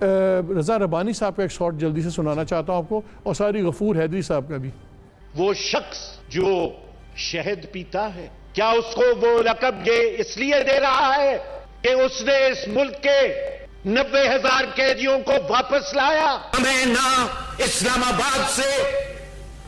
رضا ربانی صاحب کا ایک شارٹ جلدی سے سنانا چاہتا ہوں آپ کو, اور ساری غفور حیدری صاحب کا بھی. وہ شخص جو شہد پیتا ہے, کیا اس کو وہ لقب یہ اس لیے دے رہا ہے کہ اس نے اس ملک کے 90,000 قیدیوں کو واپس لایا؟ ہمیں نہ اسلام آباد سے,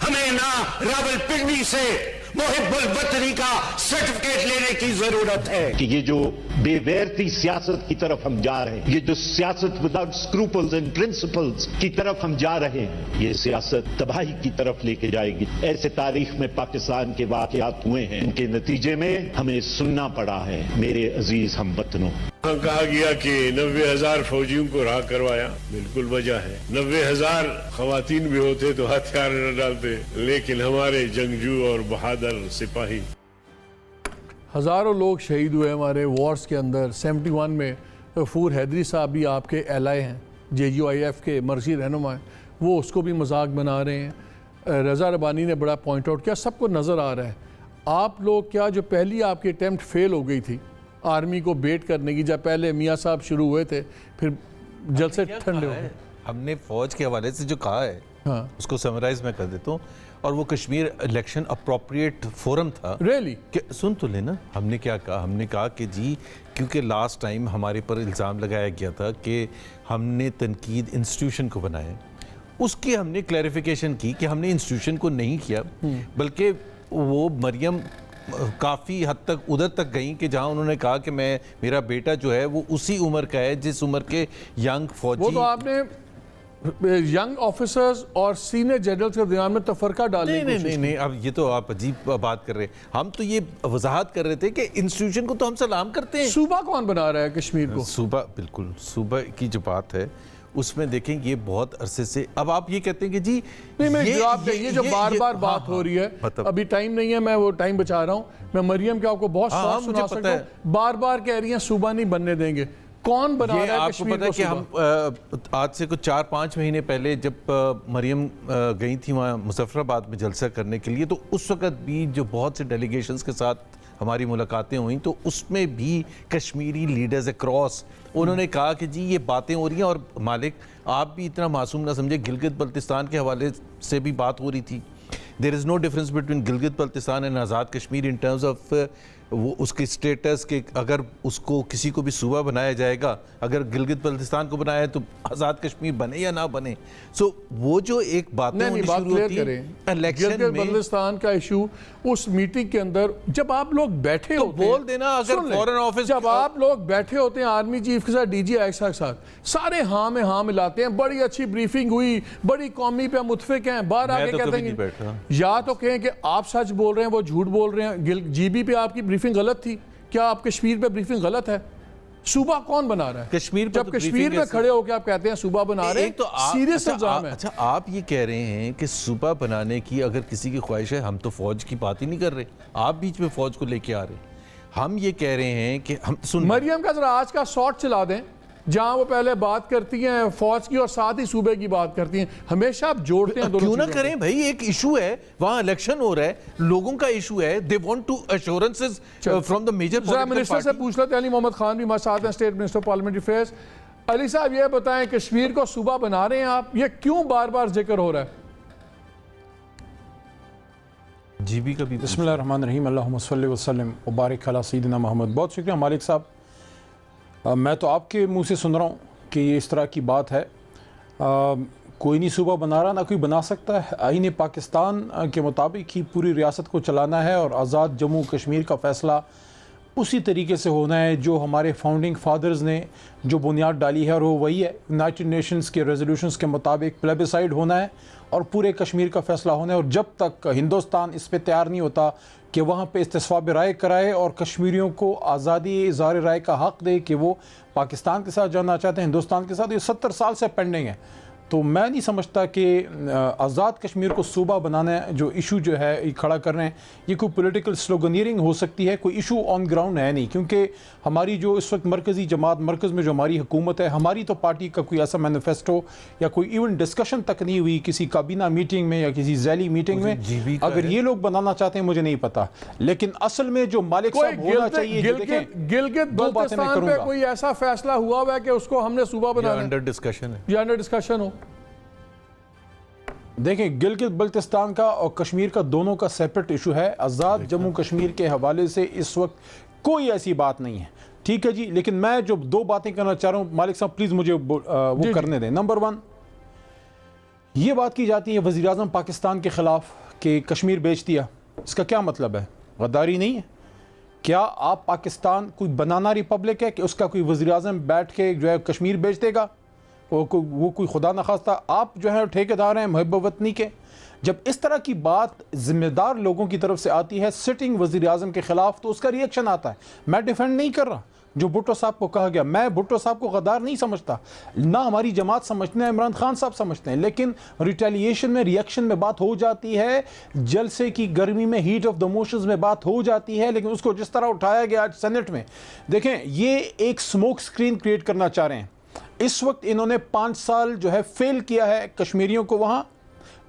ہمیں نہ راولپنڈی سے محب الوطنی کا سرٹیفکیٹ لینے کی ضرورت ہے کہ یہ جو بے غیرتی سیاست کی طرف ہم جا رہے ہیں, یہ جو سیاست وداؤٹ اسکروپلز اینڈ پرنسپلز کی طرف ہم جا رہے ہیں, یہ سیاست تباہی کی طرف لے کے جائے گی. ایسے تاریخ میں پاکستان کے واقعات ہوئے ہیں, ان کے نتیجے میں ہمیں سننا پڑا ہے. میرے عزیز ہم وطنوں, کہا گیا کہ 90,000 فوجیوں کو رہا کروایا, بالکل وجہ ہے. 90,000 خواتین بھی ہوتے تو ہتھیار نہ ڈالتے, لیکن ہمارے جنگجو اور بہادر سپاہی. ہزاروں لوگ شہید ہوئے ہمارے وارز کے اندر. 71 میں غفور حیدری صاحب بھی آپ کے ایلائی ہیں, JUIF کے مرضی رہنما ہیں, وہ اس کو بھی مذاق بنا رہے ہیں. رضا ربانی نے بڑا پوائنٹ آؤٹ کیا, سب کو نظر آ رہا ہے. آپ لوگ کیا جو پہلی آپ کی اٹیمپٹ فیل ہو گئی تھی آرمی کو بیٹ کرنے کی, جب پہلے میاں صاحب شروع ہوئے تھے, پھر جل سے ٹھنڈے ہو گئے. ہم نے فوج کے حوالے سے جو کہا ہے اس کو سمرائز میں کر دیتا ہوں, اور وہ کشمیر الیکشن اپروپریٹ فورم تھا. ریلی سن تو لینا, ہم نے کیا کہا, ہم نے کہا کہ جی کیونکہ لاسٹ ٹائم ہمارے پر الزام لگایا گیا تھا کہ ہم نے تنقید انسٹیٹیوشن کو بنایا, اس کی ہم نے کلیریفیکیشن کی کہ ہم نے انسٹیٹیوشن کو نہیں کیا, بلکہ وہ مریم کافی حد تک ادھر تک گئیں کہ جہاں انہوں نے کہا کہ میرا بیٹا جو ہے وہ اسی عمر کا ہے جس عمر کے ینگ فوجی. وہ تو آپ نے ینگ آفیسرز اور سینئر جنرلز کے درمیان میں تفرقہ ڈالنے کی کوشش. نہیں, اب یہ تو آپ عجیب بات کر رہے ہیں. ہم تو یہ وضاحت کر رہے تھے کہ انسٹیٹیوشن کو تو ہم سلام کرتے ہیں. صوبہ کون بنا رہا ہے کشمیر کو؟ صوبہ, بالکل صوبہ کی جو بات ہے اس میں دیکھیں یہ بہت عرصے سے, اب آپ یہ کہتے ہیں کہ جی یہ جو بار بار بات ہو رہی ہے, ابھی ٹائم نہیں ہے, میں وہ ٹائم بچا رہا ہوں. میں مریم کے آپ کو بہت شارٹ سنا سکتا ہوں. بار بار کہہ رہی ہیں صوبہ نہیں بننے دیں گے. کون بنا رہا ہے کشمیر کو صوبہ؟ آپ کو پتہ ہے کہ ہم آج سے کچھ 4-5 مہینے پہلے جب مریم گئی تھی وہاں مظفر آباد میں جلسہ کرنے کے لیے, تو اس وقت بھی جو بہت سے ڈیلیگیشنز کے ساتھ ہماری ملاقاتیں ہوئیں, تو اس میں بھی کشمیری لیڈرز اکراس انہوں نے کہا کہ جی یہ باتیں ہو رہی ہیں. اور مالک آپ بھی اتنا معصوم نہ سمجھے, گلگت بلتستان کے حوالے سے بھی بات ہو رہی تھی. There is no difference between Gilgit Baltistan and Azad Kashmir in terms of وہ اس کے اسٹیٹس کے, اگر اس کو کسی کو بھی صوبہ بنایا جائے گا, اگر گلگت بلتستان کو بنایا ہے تو آزاد کشمیر بنے یا نہ بنے. سو وہ جو ایک باتیں ہونی شروع ہوتی ہیں الیکشن میں, گلگت بلتستان کا ایشو اس میٹنگ کے اندر جب آپ لوگ بیٹھے ہوتے ہیں, بول دینا اگر فورن آفس, جب آپ لوگ بیٹھے ہوتے ہیں آرمی چیف کے ساتھ, DG ایکسا کے ساتھ, سارے ہاں میں ہاں ملاتے ہیں, بڑی اچھی بریفنگ ہوئی, بڑی قومی پہ متفق ہیں, باہر آ کے کہتے ہیں یا تو کہیں کہ آپ سچ بول رہے ہیں وہ جھوٹ بول رہے ہیں. GB پہ آپ کی بریفنگ غلط تھی, کیا آپ کشمیر پہ بریفنگ غلط ہے؟ صوبہ کون بنا رہا ہے کشمیر؟ جب کشمیر میں کھڑے ہو کے آپ کہتے ہیں صوبہ بنا رہے ہیں, سیریس الزام ہے. اچھا آپ یہ کہہ رہے ہیں کہ صوبہ بنانے کی اگر کسی کی خواہش ہے, ہم تو فوج کی بات ہی نہیں کر رہے, آپ بیچ میں فوج کو لے کے آ رہے ہیں. ہم یہ کہہ رہے ہیں کہ ہم مریم کا ذرا آج کا شارٹ چلا دیں, جہاں وہ پہلے بات کرتی ہیں فوج کی اور ساتھ ہی صوبے کی بات کرتی ہیں. ہمیشہ آپ جوڑتے ہیں دونوں. کیوں نہ کریں بھائی, ایک ایشو ہے وہاں, الیکشن ہو رہا ہے, لوگوں کا ایشو ہے, they want to assurances from the major political party. Minister سے پوچھ لیتے ہیں, علی محمد خان بھی ہمارے ساتھ ہیں, اسٹیٹ منسٹر پارلیمنٹری افیئرز. علی صاحب یہ بتائیں, کشمیر کو صوبہ بنا رہے ہیں آپ, یہ کیوں بار بار ذکر ہو رہا ہے؟ GB کا بھی. بسم اللہ الرحمن الرحیم, اللہم صلی وسلم وبارک علی سیدنا محمد. بہت شکریہ مالک صاحب. میں تو آپ کے منہ سے سن رہا ہوں کہ یہ اس طرح کی بات ہے. کوئی نہیں صوبہ بنا رہا, نہ کوئی بنا سکتا ہے. آئین پاکستان کے مطابق ہی پوری ریاست کو چلانا ہے, اور آزاد جموں کشمیر کا فیصلہ اسی طریقے سے ہونا ہے جو ہمارے فاؤنڈنگ فادرز نے جو بنیاد ڈالی ہے, اور وہ وہی ہے. یونائٹڈ نیشنز کے ریزولوشنز کے مطابق پلیبیسائڈ ہونا ہے اور پورے کشمیر کا فیصلہ ہونا ہے. اور جب تک ہندوستان اس پہ تیار نہیں ہوتا کہ وہاں پہ استصواب رائے کرائے اور کشمیریوں کو آزادی اظہار رائے کا حق دے کہ وہ پاکستان کے ساتھ جانا چاہتے ہیں, ہندوستان کے ساتھ, یہ 70 سال سے پینڈنگ ہے. تو میں نہیں سمجھتا کہ آزاد کشمیر کو صوبہ بنانا جو ایشو جو ہے یہ کھڑا کر رہے ہیں یہ کوئی پولیٹیکل سلوگنیئرنگ ہو سکتی ہے، کوئی ایشو آن گراؤنڈ ہے نہیں، کیونکہ ہماری جو اس وقت مرکزی جماعت مرکز میں جو ہماری حکومت ہے، ہماری تو پارٹی کا کوئی ایسا مینیفیسٹو یا کوئی ایون ڈسکشن تک نہیں ہوئی کسی کابینہ میٹنگ میں یا کسی ذیلی میٹنگ میں۔ اگر یہ لوگ بنانا چاہتے ہیں مجھے نہیں پتا، لیکن اصل میں جو مالک صاحب ہونا چاہیے، گلگت بلتستان پہ کوئی ایسا فیصلہ ہوا ہے کہ اس کو ہم نے صوبہ بنانا انڈر ڈسکشن ہے یا انڈر ڈسکشن ہو؟ دیکھیں، گلگت بلتستان کا اور کشمیر کا دونوں کا سیپریٹ ایشو ہے۔ آزاد جموں کشمیر کے حوالے سے اس وقت کوئی ایسی بات نہیں ہے، ٹھیک ہے جی، لیکن میں جو دو باتیں کرنا چاہ رہا ہوں مالک صاحب پلیز مجھے وہ کرنے دیں۔ نمبر 1، یہ بات کی جاتی ہے وزیر اعظم پاکستان کے خلاف کہ کشمیر بیچ دیا، اس کا کیا مطلب ہے؟ غداری نہیں ہے؟ کیا آپ پاکستان کوئی بنانا ریپبلک ہے کہ اس کا کوئی وزیر اعظم بیٹھ کے جو ہے کشمیر بیچ دے گا؟ وہ کوئی خدا نخواستہ آپ جو ہے ٹھیکیدار ہیں محب وطنی کے؟ جب اس طرح کی بات ذمہ دار لوگوں کی طرف سے آتی ہے سٹنگ وزیر اعظم کے خلاف تو اس کا ریئیکشن آتا ہے۔ میں ڈیفینڈ نہیں کر رہا جو بھٹو صاحب کو کہا گیا، میں بھٹو صاحب کو غدار نہیں سمجھتا، نہ ہماری جماعت سمجھتے ہیں، عمران خان صاحب سمجھتے ہیں، لیکن ریٹیلیشن میں ریئیکشن میں بات ہو جاتی ہے، جلسے کی گرمی میں ہیٹ آف دا موشنز میں بات ہو جاتی ہے، لیکن اس کو جس طرح اٹھایا گیا آج سینٹ میں، دیکھیں یہ ایک سموک سکرین کریٹ کرنا چاہ رہے ہیں۔ اس وقت انہوں نے 5 سال جو ہے فیل کیا ہے کشمیریوں کو وہاں،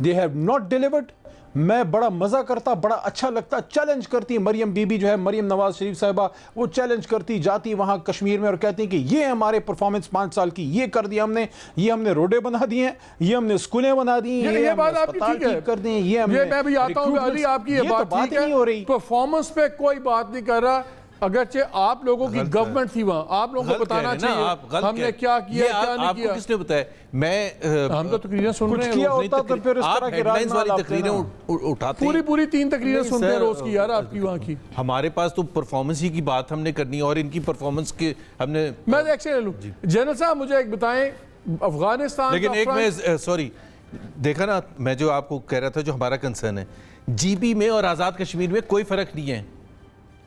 they have not delivered۔ میں بڑا مزہ کرتا، بڑا اچھا لگتا، چیلنج کرتی مریم بی بی جو ہے مریم نواز شریف صاحبہ، وہ چیلنج کرتی جاتی وہاں کشمیر میں اور کہتی ہیں کہ یہ ہمارے پرفارمنس 5 سال کی، یہ کر دیا ہم نے، یہ ہم نے روڈیں بنا دی ہیں، یہ ہم نے اسکولیں بنا دی ہیں، یہ بات آپ کی ٹھیک ہے کر دی ہیں، یہ ہم نے میں بھی آتا ہوں علی، آپ کی یہ بات ٹھیک ہے، پرفارمنس پہ کوئی بات نہیں کر رہا، اگرچہ آپ لوگوں کی گورنمنٹ تھی وہاں، آپ لوگوں کو بتانا چاہیے ہم نے کیا کیا کیا نہیں کیا۔ آپ کو کس نے بتایا؟ میں ہم تو تقریریں سن رہے ہیں، کیا ہوتا تو پھر اس طرح کے ہیڈلائنز والی تقریریں اٹھاتے ہیں، پوری 3 تقریریں سنتے ہیں روز کی یار آپ کی وہاں کی۔ ہمارے پاس تو پرفارمنس ہی کی بات ہم نے کرنی اور ان کی پرفارمنس کے ہم نے۔ میں ایکشن لے لوں جنرل صاحب، مجھے ایک بتائیں افغانستان، لیکن ایک میں سوری دیکھا نا، میں جو آپ کو کہہ رہا تھا جو ہمارا کنسرن ہے، جی بی میں اور آزاد کشمیر میں کوئی فرق نہیں ہے۔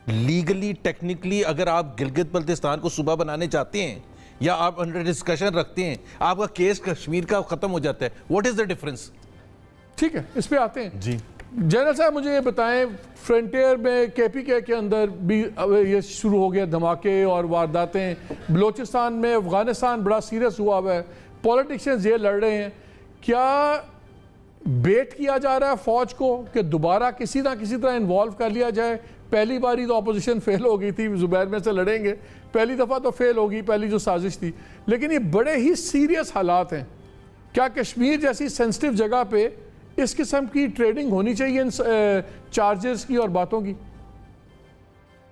لیگلی ٹیکنیکلی اگر آپ گلگت بلتستان کو صوبہ بنانے چاہتے ہیں یا آپ انڈر ڈسکشن رکھتے ہیں، آپ کا کیس کشمیر کا ختم ہو جاتا ہے، واٹ از دا ڈفرنس؟ ٹھیک ہے، اس پہ آتے ہیں جی جنرل صاحب، مجھے یہ بتائیں فرنٹیئر میں کے پی کے اندر بھی یہ شروع ہو گیا دھماکے اور وارداتیں، بلوچستان میں افغانستان بڑا سیریس ہوا ہے، پولیٹیشینز یہ لڑ رہے ہیں، کیا بیٹ کیا جا رہا ہے فوج کو کہ دوبارہ کسی نہ کسی طرح انوالو کر لیا جائے؟ پہلی باری تو اپوزیشن فیل ہو گئی تھی، زبیر میں سے لڑیں گے، پہلی دفعہ تو فیل ہوگی پہلی جو سازش تھی، لیکن یہ بڑے ہی سیریس حالات ہیں، کیا کشمیر جیسی سینسٹیو جگہ پہ اس قسم کی ٹریڈنگ ہونی چاہیے ان چارجز کی اور باتوں کی؟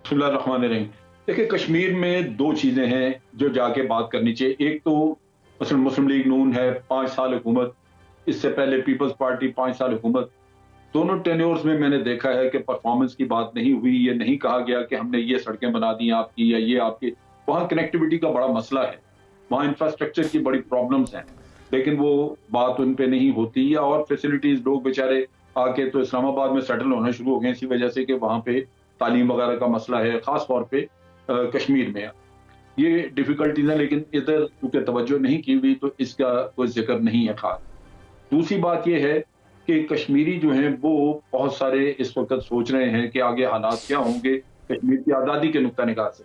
بسم اللہ الرحمن الرحیم۔ دیکھیں، کشمیر میں 2 چیزیں ہیں جو جا کے بات کرنی چاہیے۔ ایک تو مثلا مسلم لیگ نون ہے 5 سال حکومت، اس سے پہلے پیپلز پارٹی 5 سال حکومت، دونوں ٹینیورز میں نے دیکھا ہے کہ پرفارمنس کی بات نہیں ہوئی، یہ نہیں کہا گیا کہ ہم نے یہ سڑکیں بنا دی آپ کی یا یہ آپ کی۔ وہاں کنیکٹیوٹی کا بڑا مسئلہ ہے، وہاں انفراسٹرکچر کی بڑی پرابلمز ہیں، لیکن وہ بات ان پہ نہیں ہوتی، اور فیسلٹیز لوگ بیچارے آ کے تو اسلام آباد میں سیٹل ہونا شروع ہو گئے اسی وجہ سے کہ وہاں پہ تعلیم وغیرہ کا مسئلہ ہے، خاص طور پہ کشمیر میں یہ ڈیفیکلٹیز ہیں، لیکن ادھر کیونکہ توجہ نہیں کی ہوئی تو اس کا کوئی ذکر نہیں ہے خاص۔ دوسری بات یہ ہے کہ کشمیری جو ہیں وہ بہت سارے اس وقت سوچ رہے ہیں کہ آگے حالات کیا ہوں گے کشمیر کی آزادی کے نقطہ نگاہ سے،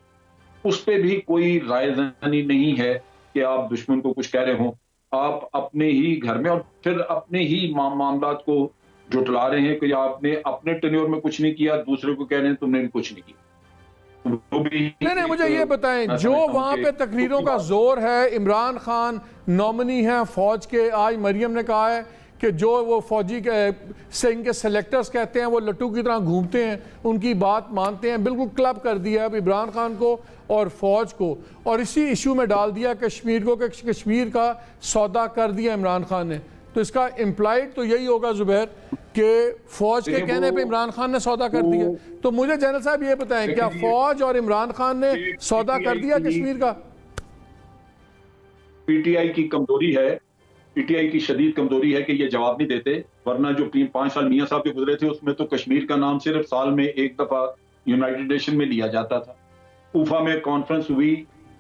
اس پہ بھی کوئی رائے دہانی نہیں ہے کہ آپ دشمن کو کچھ کہہ رہے ہوں، آپ اپنے ہی گھر میں اور پھر اپنے ہی معاملات کو جھٹلا رہے ہیں کہ آپ نے اپنے ٹینیور میں کچھ نہیں کیا، دوسرے کو کہہ رہے ہیں تم نے بھی کچھ نہیں کیا۔ نہیں، مجھے یہ بتائیں، جو وہاں پہ تقریروں کا زور ہے، عمران خان نومنی ہیں فوج کے، آج مریم نے کہا ہے کہ جو وہ فوجی سنگھ کے سلیکٹرز کہتے ہیں وہ لٹو کی طرح گھومتے ہیں، ان کی بات مانتے ہیں، بالکل کلب کر دیا اب عمران خان کو اور فوج کو، اور اسی ایشو میں ڈال دیا کشمیر کو کہ کشمیر کا سودا کر دیا عمران خان نے۔ تو اس کا امپلائڈ تو یہی ہوگا زبیر کہ فوج کے کہنے پہ عمران خان نے سودا کر دیا۔ تو مجھے جنرل صاحب یہ بتائیں، کیا فوج اور عمران خان نے سودا کر دیا کشمیر کا؟ پی ٹی آئی کی کمزوری ہے، پی ٹی آئی کی شدید کمزوری ہے کہ یہ جواب نہیں دیتے، ورنہ جو 5 سال میاں صاحب کے گزرے تھے اس میں تو کشمیر کا نام صرف سال میں 1 دفعہ یونائیٹڈ نیشن میں لیا جاتا تھا۔ اوفا میں کانفرنس ہوئی،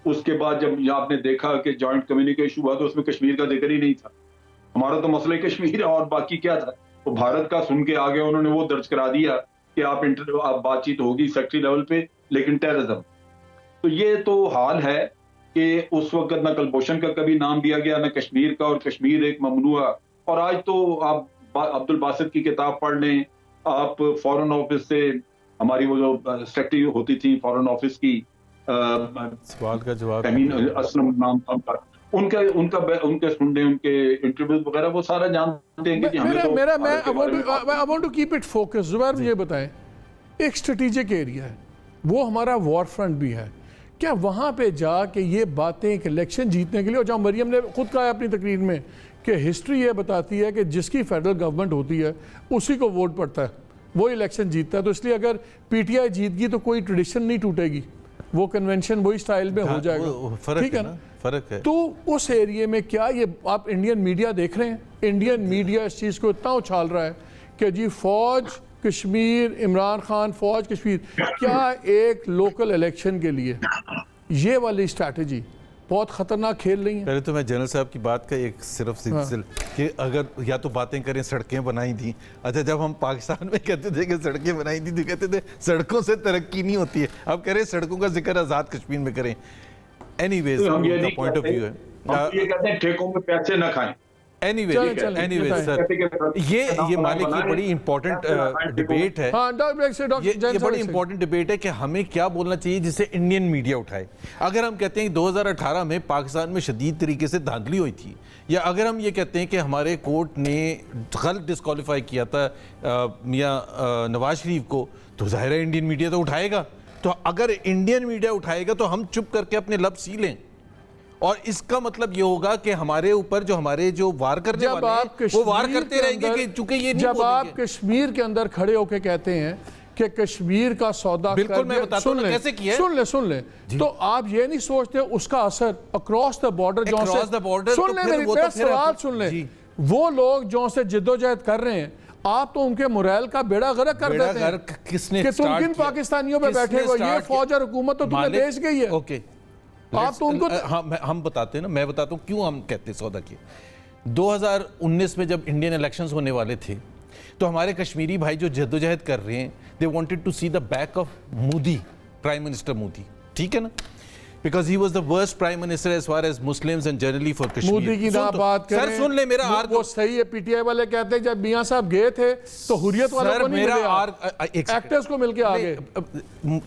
اس کے بعد جب آپ نے دیکھا کہ جوائنٹ کمیونیکیشن ہوا تو اس میں کشمیر کا ذکر ہی نہیں تھا۔ ہمارا تو مسئلہ کشمیر ہے اور باقی کیا تھا. تو بھارت کا سن کے آگے انہوں نے وہ درج کرا دیا کہ آپ بات چیت ہوگی سیکٹری لیول پہ لیکن ٹیررزم. تو یہ تو حال ہے کہ اس وقت نہ کلبھوشن کا کبھی نام دیا گیا نہ کشمیر کا, اور کشمیر ایک ممنوع. اور آج تو آپ عبد الباسط کی کتاب پڑھ لیں, آپ فورن آفس سے ہماری وہ جو سیکرٹری ہوتی تھی فورن آفس کی سوال کا جواب اسلم نام تھا ان کے سن لیں ان کے انٹرویوز وغیرہ, وہ سارا جانتے ہیں کہ ہمیں I want to keep it focused. زبیر مجھے بتائیں, ایک اسٹریٹجک ایریا ہے وہ ہمارا وار فرنٹ بھی ہے, کیا وہاں پہ جا کے یہ باتیں ایک الیکشن جیتنے کے لیے, اور جہاں مریم نے خود کہا ہے اپنی تقریر میں کہ ہسٹری یہ بتاتی ہے کہ جس کی فیڈرل گورنمنٹ ہوتی ہے اسی کو ووٹ پڑتا ہے, وہ الیکشن جیتتا ہے. تو اس لیے اگر پی ٹی آئی جیت گئی تو کوئی ٹریڈیشن نہیں ٹوٹے گی, وہ کنونشن وہی سٹائل میں ہو جائے گا, ٹھیک ہے نا. فرق ہے. تو اس ایریے میں کیا یہ آپ انڈین میڈیا دیکھ رہے ہیں, انڈین میڈیا اس چیز کو اتنا اچھال رہا ہے کہ جی فوج کشمیر, عمران خان فوج کشمیر, کیا ایک لوکل الیکشن کے لیے یہ والی اسٹریٹجی بہت خطرناک کھیل رہی ہیں. پہلے تو میں جنرل صاحب کی بات کا ایک صرف سلسلہ کہ اگر یا تو باتیں کریں سڑکیں بنائی تھیں, اچھا جب ہم پاکستان میں کہتے تھے کہ سڑکیں بنائی تھیں تو کہتے تھے سڑکوں سے ترقی نہیں ہوتی ہے, اب کہہ رہے ہیں سڑکوں کا ذکر آزاد کشمیر میں کریں. Anyways point of view ہے, ہم یہ کہتے ہیں ٹھیکوں میں پیسے نہ کھائیں. اینی ویز سر, یہ مالک یہ بڑی امپورٹنٹ ڈیبیٹ ہے, یہ بڑی امپورٹنٹ ڈیبیٹ ہے کہ ہمیں کیا بولنا چاہیے جسے انڈین میڈیا اٹھائے. اگر ہم کہتے ہیں 2018 میں پاکستان میں شدید طریقے سے دھاندلی ہوئی تھی, یا اگر ہم یہ کہتے ہیں کہ ہمارے کورٹ نے غلط ڈسکوالیفائی کیا تھا میاں نواز شریف کو, تو ظاہر ہے انڈین میڈیا تو اٹھائے گا. تو اگر انڈین میڈیا اٹھائے گا تو ہم چپ کر کے اپنے لب سی لیں, اور اس کا مطلب یہ ہوگا کہ ہمارے اوپر جو ہمارے جو وار کرنے والے ہیں وہ وار کرتے رہیں گے کہ چونکہ یہ نہیں جب بولیں آپ گے. کشمیر کے اندر کھڑے ہو کے کہتے ہیں کہ کشمیر کا سودا بالکل میں بتاتا ہوں کیسے کیا ہے, سن لیں تو آپ یہ نہیں سوچتے اس کا اثر اکراس دا بارڈر, سن لیں میرا سوال سن لیں, وہ لوگ جو سے جدوجہد کر رہے ہیں آپ تو ان کے موریل کا بیڑا غرق کر دیتے ہیں کہ تم کن پاکستانیوں پہ بیٹھے ہو, یہ فوج اور حکومت تو تمہیں بیچ گئی ہے. اوکے آپ تو ان کو ہم بتاتے ہیں نا, میں بتاتا ہوں کیوں ہم کہتے ہیں سودا کیا. 2019 میں جب انڈین الیکشنز ہونے والے تھے تو ہمارے کشمیری بھائی جو جدوجہد کر رہے ہیں they wanted to see the back of Modi, Prime Minister Modi, ٹھیک ہے نا, because he was the worst Prime Minister as far as Muslims and generally for Kashmir. Modi کی نہ بات کریں, سر سن لیں میرا وہ صحیح ہے, پی ٹی آئی والے کہتے ہیں جب میاں صاحب گئے تھے تو حریت والوں کو نہیں ملے, ایکٹرز کو مل کے آگے.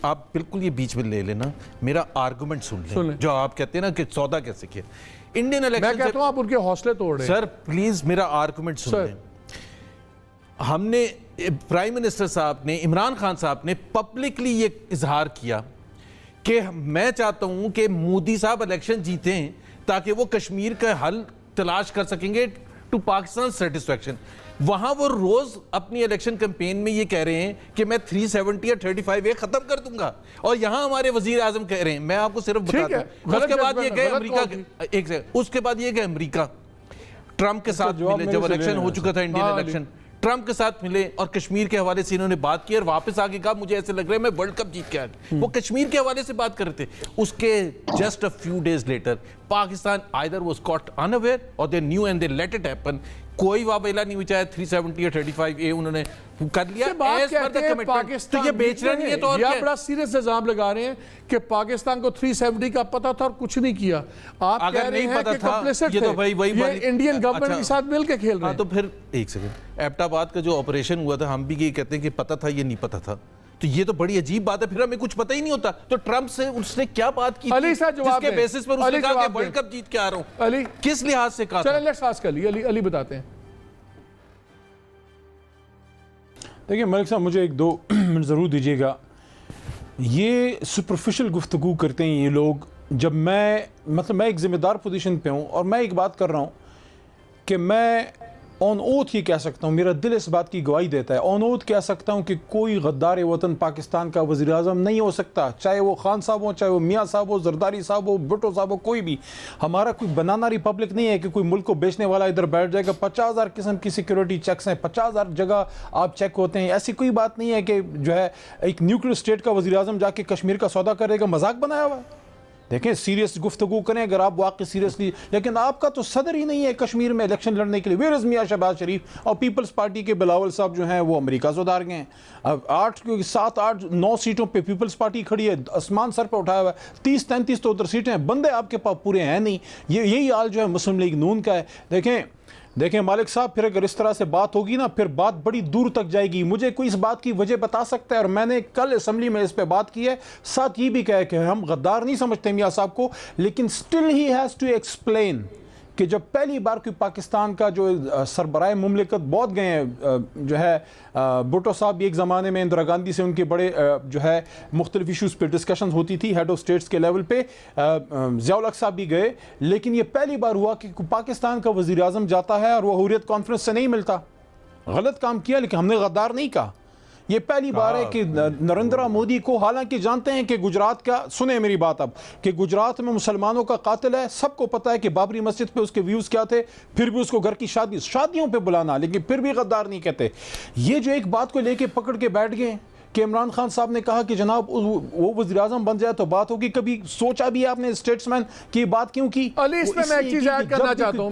آپ بالکل یہ بیچ میں لے لینا, میرا آرگومنٹ سن لیں جو آپ کہتے ہیں نا کہ سودا کیسے کیا انڈین الیکشن. میں کہتا ہوں آپ ان کے حوصلے توڑ رہے ہیں. سر پلیز میرا آرگومنٹ سن لیں. ہم نے پرائم منسٹر صاحب نے, عمران خان صاحب نے پبلکلی یہ اظہار کیا کہ میں چاہتا ہوں کہ مودی صاحب الیکشن جیتیں تاکہ وہ کشمیر کا حل تلاش کر سکیں گے ٹو پاکستان سیٹسفیکشن. وہاں وہ روز اپنی الیکشن کمپین میں یہ کہہ رہے ہیں کہ میں 370 یا 35A ختم کر دوں گا, اور یہاں ہمارے وزیر اعظم کہہ رہے ہیں, میں آپ کو صرف بتاتا ہوں. اس کے بعد یہ کہ امریکہ, ایک سیکنڈ, اس کے بعد یہ کہ امریکہ ٹرمپ کے ساتھ ملے جب الیکشن ہو چکا تھا انڈین الیکشن, ٹرمپ کے ساتھ ملے اور کشمیر کے حوالے سے انہوں نے بات کی, اور واپس آگے کہا مجھے ایسے لگ رہا ہے میں ورلڈ کپ جیت کے آیا. وہ کشمیر کے حوالے سے بات کر رہے تھے. اس کے just a few days later Pakistan either was caught unaware or they knew and they let it happen. کوئی وابلہ نہیں بچایا, 370 یا 35A انہوں نے کر لیا as per the commitment. تو یہ بیچنا نہیں ہے تو اور کیا ہے؟ بڑا سیریس الزام لگا رہے ہیں کہ پاکستان کو 370 کا پتہ تھا اور کچھ نہیں کیا. آپ کہہ رہے ہیں کہ کمپلیسٹ تھے, یہ انڈین گورنمنٹ کے ساتھ مل کے کھیل رہے ہیں. تو پھر ایک سیکنڈ, ایبٹ آباد کا جو آپریشن ہوا تھا ہم بھی یہ کہتے ہیں کہ پتہ تھا یہ نہیں پتہ تھا, تو یہ تو بڑی عجیب بات ہے. پھر ہمیں کچھ پتہ ہی نہیں ہوتا. تو ٹرمپ سے اس نے کیا بات کی علی صاحب جواب جس کے بیسس پر اس نے کہا کہ ورلڈ کپ جیت کے آ رہا ہوں, علی کس لحاظ سے کہا؟ چلیں لیٹس آسک علی بتاتے ہیں. دیکھیں ملک صاحب, مجھے ایک دو منٹ ضرور دیجیے گا. یہ سپرفیشل گفتگو کرتے ہیں یہ لوگ. جب میں ایک ذمہ دار پوزیشن پہ ہوں اور میں ایک بات کر رہا ہوں کہ میں آن اوتھ یہ کہہ سکتا ہوں, میرا دل اس بات کی گواہی دیتا ہے, آن اوتھ کہہ سکتا ہوں کہ کوئی غدار وطن پاکستان کا وزیر اعظم نہیں ہو سکتا, چاہے وہ خان صاحب ہوں, چاہے وہ میاں صاحب ہو, زرداری صاحب ہو, بھٹو صاحب ہو, کوئی بھی. ہمارا کوئی بنانا ریپبلک نہیں ہے کہ کوئی ملک کو بیچنے والا ادھر بیٹھ جائے گا. 50,000 قسم کی سیکیورٹی چیکس ہیں, 50,000 جگہ آپ چیک ہوتے ہیں. ایسی کوئی بات نہیں ہے کہ جو ہے ایک نیوکلیر اسٹیٹ کا وزیر اعظم جا کے کشمیر کا سودا کرے گا. مذاق بنایا ہوا ہے. دیکھیں سیریس گفتگو کریں اگر آپ واقعی سیریسلی، لیکن آپ کا تو صدر ہی نہیں ہے کشمیر میں الیکشن لڑنے کے لیے. ویئر از میاں شہباز شریف؟ اور پیپلز پارٹی کے بلاول صاحب جو ہیں وہ امریکہ سے ادھار گئے ہیں. اب 7 8 9 سیٹوں پہ پیپلز پارٹی کھڑی ہے، آسمان سر پہ اٹھایا ہوا ہے. 30 33 تو ادھر سیٹیں ہیں، بندے آپ کے پاس پورے ہیں نہیں. یہی حال جو ہے مسلم لیگ نون کا ہے. دیکھیں مالک صاحب، پھر اگر اس طرح سے بات ہوگی نا پھر بات بڑی دور تک جائے گی. مجھے کوئی اس بات کی وجہ بتا سکتا ہے، اور میں نے کل اسمبلی میں اس پہ بات کی ہے، ساتھ یہ بھی کہا کہ ہم غدار نہیں سمجھتے میاں صاحب کو، لیکن still he has to explain کہ جب پہلی بار کوئی پاکستان کا جو سربراہ مملکت بہت گئے ہیں جو ہے بھٹو صاحب بھی ایک زمانے میں اندرا گاندھی سے ان کے بڑے جو ہے مختلف ایشوز پہ ڈسکشنز ہوتی تھی ہیڈ آف سٹیٹس کے لیول پہ، ضیاء الحق صاحب بھی گئے، لیکن یہ پہلی بار ہوا کہ پاکستان کا وزیر اعظم جاتا ہے اور وہ حریت کانفرنس سے نہیں ملتا. غلط کام کیا لیکن ہم نے غدار نہیں کہا. یہ پہلی بار ہے کہ نریندرا مودی کو، حالانکہ جانتے ہیں کہ گجرات کا، سنیں میری بات اب، کہ گجرات میں مسلمانوں کا قاتل ہے، سب کو پتہ ہے کہ بابری مسجد پہ اس کے ویوز کیا تھے، پھر بھی اس کو گھر کی شادیوں پہ بلانا، لیکن پھر بھی غدار نہیں کہتے. یہ جو ایک بات کو لے کے پکڑ کے بیٹھ گئے کہ عمران خان صاحب نے کہا کہ جناب وہ وزیر اعظم بن جائے تو بات ہوگی، کبھی سوچا بھی آپ نے اسٹیٹس مین کی بات کیوں کی؟ علی اس میں میں ایک چیز ایڈ کرنا چاہتا ہوں.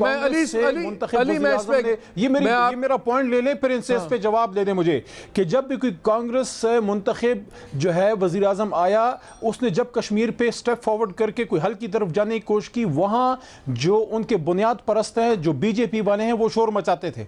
یہ میرا پوائنٹ لے لیں پھر ان سے اس پہ جواب دے دیں مجھے، کہ جب بھی کوئی کانگریس سے منتخب جو ہے وزیر اعظم آیا، اس نے جب کشمیر پہ سٹیپ فارورڈ کر کے کوئی حل کی طرف جانے کی کوشش کی، وہاں جو ان کے بنیاد پرست ہیں، جو بی جے پی والے ہیں، وہ شور مچاتے تھے.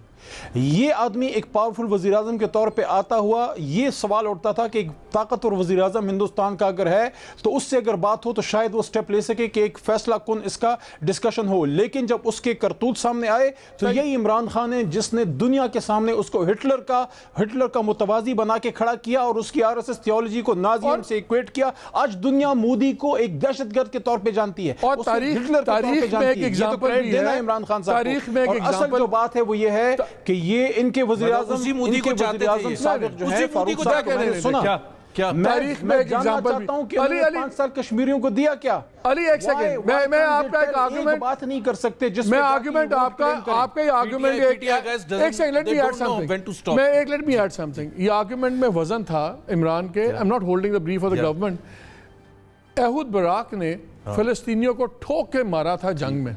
یہ آدمی ایک پاورفل وزیر اعظم کے طور پہ آتا ہوا، یہ سوال اٹھتا تھا کہ ایک طاقتور وزیر اعظم ہندوستان کا اگر ہے تو اس سے اگر بات ہو تو شاید وہ سٹیپ لے سکے کہ ایک فیصلہ کن اس کا ڈسکشن ہو. لیکن جب اس کے کرتوت سامنے آئے تو یہی عمران خان ہے جس نے دنیا کے سامنے اس کو ہٹلر کا متوازی بنا کے کھڑا کیا اور اس کی آر ایس ایس تھیولوجی کو نازیزم سے ایکویٹ کیا. آج دنیا مودی کو ایک دہشت گرد کے طور پہ جانتی ہے، اور تاریخ میں ایک ایگزامپل بھی ہے عمران خان صاحب. تاریخ میں ایک اصل جو بات ہے وہ یہ ہے کہ یہ ان کے وزیر اعظم سابق جو ہے فاروق صاحب کو میں نے سنا، تاریخ میں ایک ایگزامپل چاہتا ہوں کہ انہوں نے 5 سال کشمیریوں کو دیا کیا؟ علی ایک سیکنڈ، میں آپ کا ایک آرگومنٹ بات نہیں کر سکتے جس میں آرگومنٹ آپ کا یہ آرگومنٹ ایک second let me add something. یہ آرگومنٹ میں وزن تھا عمران کے، I am not holding the brief of the government. Ehud Barak نے فلسطینیوں کو ٹھوک کے مارا تھا جنگ میں،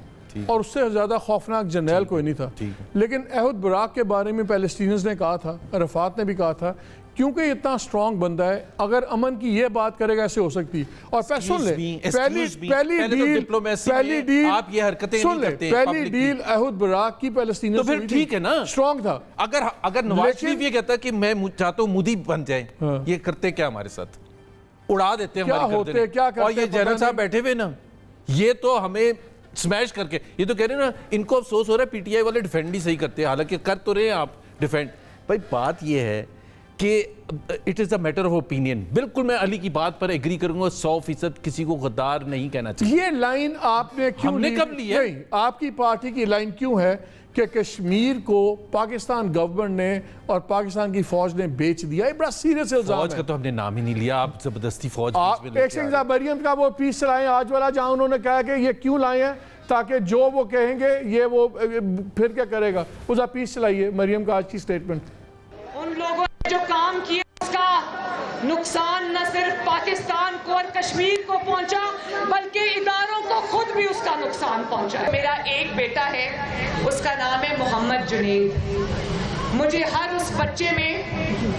اور اس سے زیادہ خوفناک جنرل کوئی نہیں تھا. لیکن ایہود براک کے بارے میں پیلسٹینیز نے کہا تھا، عرفات نے بھی کہا تھا، کیونکہ یہ اتنا سٹرونگ بندہ ہے، اگر امن کی یہ بات کرے گا ایسے ہو سکتی. اور سن لیں پہلی ڈیل ایہود براک کی فلسطینیوں سے پھر ٹھیک ہے نا، سٹرونگ تھا. اگر نواز شریف یہ کہتا کہ میں چاہتا ہوں مودی بن جائیں، یہ کرتے کیا ہمارے ساتھ؟ اڑا دیتے ہیں ہماری گردنیں. اور یہ جنرل صاحب بیٹھے ہوئے نا، یہ تو ہمیں سمیش کر کے، یہ تو کہہ رہے ہیں نا ان کو افسوس ہو رہا ہے پی ٹی آئی والے ڈیفینڈ ہی صحیح کرتے ہیں، حالانکہ کر تو رہے ہیں آپ ڈیفینڈ. بھائی بات یہ ہے کہ it is a matter of opinion. بالکل میں علی کی بات پر ایگری کروں گا 100%، کسی کو غدار نہیں کہنا چاہیے. یہ لائن آپ نے کیوں کب لی ہے؟ نہیں، آپ کی پارٹی کی لائن کیوں ہے کہ کشمیر کو پاکستان گورنمنٹ نے اور پاکستان کی فوج نے بیچ دیا؟ یہ بڑا سیریس الزام ہے. فوج کا تو ہم نے نام ہی نہیں لیا، آپ زبردستی فوج ایک سنگھ مریم کا وہ پیس چلائیں آج والا، جہاں انہوں نے کہا کہ یہ کیوں لائے ہیں تاکہ جو وہ کہیں گے یہ وہ پھر کیا کرے گا. اس کا پیس چلائیے مریم کا آج کی سٹیٹمنٹ. ان لوگوں نے جو کام کیا اس کا نقصان نہ صرف پاکستان کو اور کشمیر کو پہنچا بلکہ اداروں کو خود بھی اس کا نقصان پہنچا. میرا ایک بیٹا ہے، اس کا نام ہے محمد جنید. مجھے ہر اس بچے میں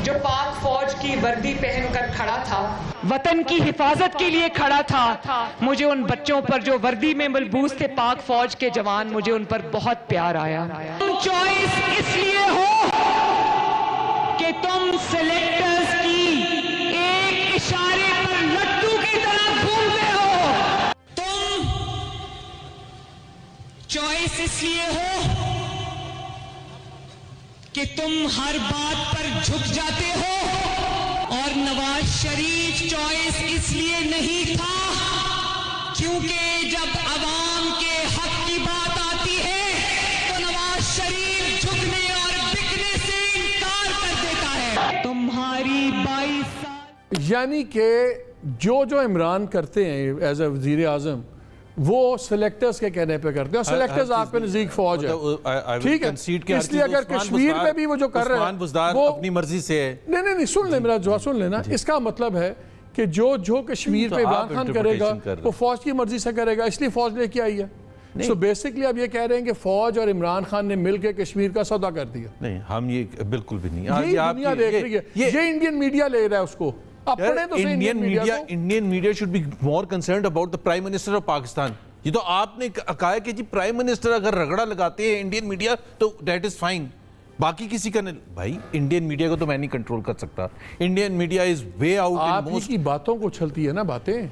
جو پاک فوج کی وردی پہن کر کھڑا تھا، وطن کی حفاظت کے لیے کھڑا تھا، مجھے ان بچوں پر جو وردی میں ملبوس تھے پاک فوج کے جوان، مجھے ان پر بہت پیار آیا. چوائس اس لیے ہو کہ تم سلیکٹرز کی ایک اشارے پر لڈو کی طرح گھومتے ہو. تم چوائس اس لیے ہو کہ تم ہر بات پر جھک جاتے ہو، اور نواز شریف چوائس اس لیے نہیں تھا کیونکہ جب عوام کے حق کی بات آتی ہے تو نواز شریف جھکنے اور بکنے سے انکار کر دیتا ہے. تمہاری 22 سال یعنی کہ جو عمران کرتے ہیں ایز اے وزیر اعظم وہ سلیکٹرز کے کہنے پہ کرتے ہیں، اور سلیکٹرز آپ کے نزدیک فوج ہے. ٹھیک ہے، اس لیے اگر کشمیر میں بھی وہ جو کر رہے ہیں وہ اپنی مرضی سے ہے. نہیں سن لیں میرا جواب سن لینا. اس کا مطلب ہے کہ جو کشمیر پہ عمران خان کرے گا وہ فوج کی مرضی سے کرے گا، اس لیے فوج لے کے آئی ہے. سو بیسکلی آپ یہ کہہ رہے ہیں کہ فوج اور عمران خان نے مل کے کشمیر کا سودا کر دیا. نہیں، ہم یہ بالکل بھی نہیں. یہی دنیا دیکھ رہی ہے، یہ انڈین میڈیا لے رہا ہے اس کو. Indian media should be more concerned about the Prime Minister of Pakistan. یہ تو آپ نے کہا کہ جی پرائم منسٹر اگر رگڑا لگاتے ہیں انڈین میڈیا تو دیٹ از فائن، باقی کسی کا نہیں. بھائی انڈین میڈیا کو تو میں نہیں کنٹرول کر سکتا. Indian media is way out. آپ ہی کی باتوں کو چھلتی ہے نا باتیں،